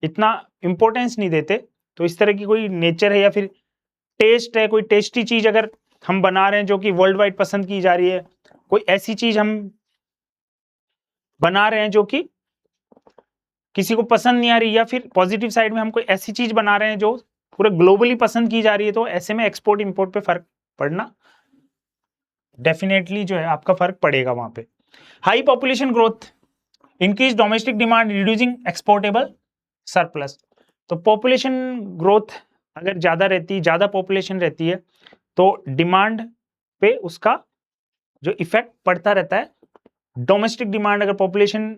इतना इंपॉर्टेंस नहीं देते। तो इस तरह की कोई नेचर है, या फिर टेस्ट है, कोई टेस्टी चीज अगर हम बना रहे हैं जो कि वर्ल्ड वाइड पसंद की जा रही है, कोई ऐसी चीज हम बना रहे हैं जो कि किसी को पसंद नहीं आ रही, या फिर पॉजिटिव साइड में हम कोई ऐसी चीज बना रहे हैं जो पूरे ग्लोबली पसंद की जा रही है, तो ऐसे में एक्सपोर्ट इंपोर्ट पे फर्क पड़ना डेफिनेटली जो है आपका फर्क पड़ेगा वहां पे। High population growth, increase domestic demand, reducing exportable surplus. तो पॉपुलेशन ग्रोथ अगर ज्यादा रहती है, ज्यादा पॉपुलेशन रहती है, तो डिमांड पे उसका जो इफेक्ट पड़ता रहता है। डोमेस्टिक डिमांड, अगर पॉपुलेशन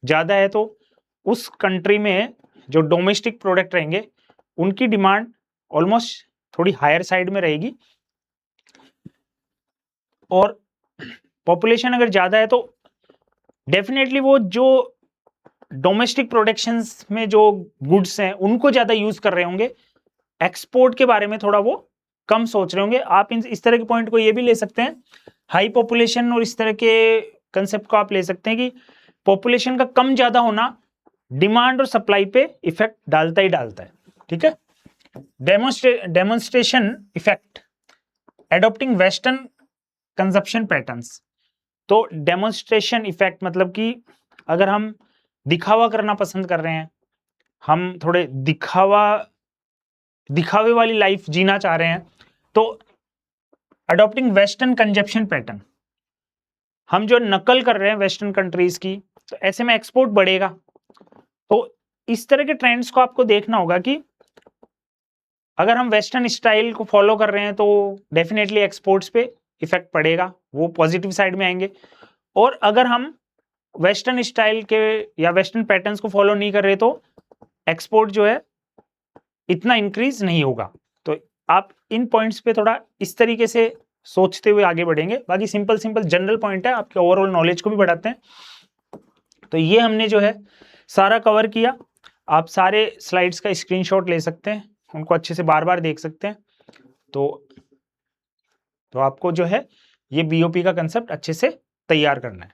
ज्यादा है तो उस कंट्री में जो डोमेस्टिक प्रोडक्ट रहेंगे उनकी डिमांड ऑलमोस्ट थोड़ी हायर साइड में रहेगी। और पॉपुलेशन अगर ज्यादा है तो डेफिनेटली वो जो डोमेस्टिक प्रोडक्शंस में जो गुड्स हैं उनको ज्यादा यूज कर रहे होंगे, एक्सपोर्ट के बारे में थोड़ा वो कम सोच रहे होंगे। आप इस तरह के पॉइंट को ये भी ले सकते हैं, हाई पॉपुलेशन और इस तरह के कंसेप्ट को आप ले सकते हैं कि पॉपुलेशन का कम ज्यादा होना डिमांड और सप्लाई पे इफेक्ट डालता ही डालता है। ठीक है। Demonstration effect, adopting western consumption patterns. तो डेमोन्स्ट्रेशन इफेक्ट मतलब कि अगर हम दिखावा करना पसंद कर रहे हैं, हम थोड़े दिखावे वाली लाइफ जीना चाह रहे हैं, तो अडॉप्टिंग वेस्टर्न कंजप्शन पैटर्न, हम जो नकल कर रहे हैं वेस्टर्न कंट्रीज की, तो ऐसे में एक्सपोर्ट बढ़ेगा। तो इस तरह के ट्रेंड्स को आपको देखना होगा कि अगर हम वेस्टर्न स्टाइल को फॉलो कर रहे हैं तो डेफिनेटली एक्सपोर्ट्स पे इफेक्ट पड़ेगा, वो पॉजिटिव साइड में आएंगे। और अगर हम वेस्टर्न स्टाइल के या वेस्टर्न पैटर्न्स को फॉलो नहीं कर रहे तो एक्सपोर्ट जो है इतना इंक्रीज नहीं होगा। तो आप इन पॉइंट्स पे थोड़ा इस तरीके से सोचते हुए आगे बढ़ेंगे। बाकी सिंपल जनरल पॉइंट है, आपके ओवरऑल नॉलेज को भी बढ़ाते हैं। तो ये हमने जो है सारा कवर किया। आप सारे स्लाइड्स का स्क्रीनशॉट ले सकते हैं, उनको अच्छे से बार बार देख सकते हैं। तो आपको जो है ये बीओपी का कंसेप्ट अच्छे से तैयार करना है।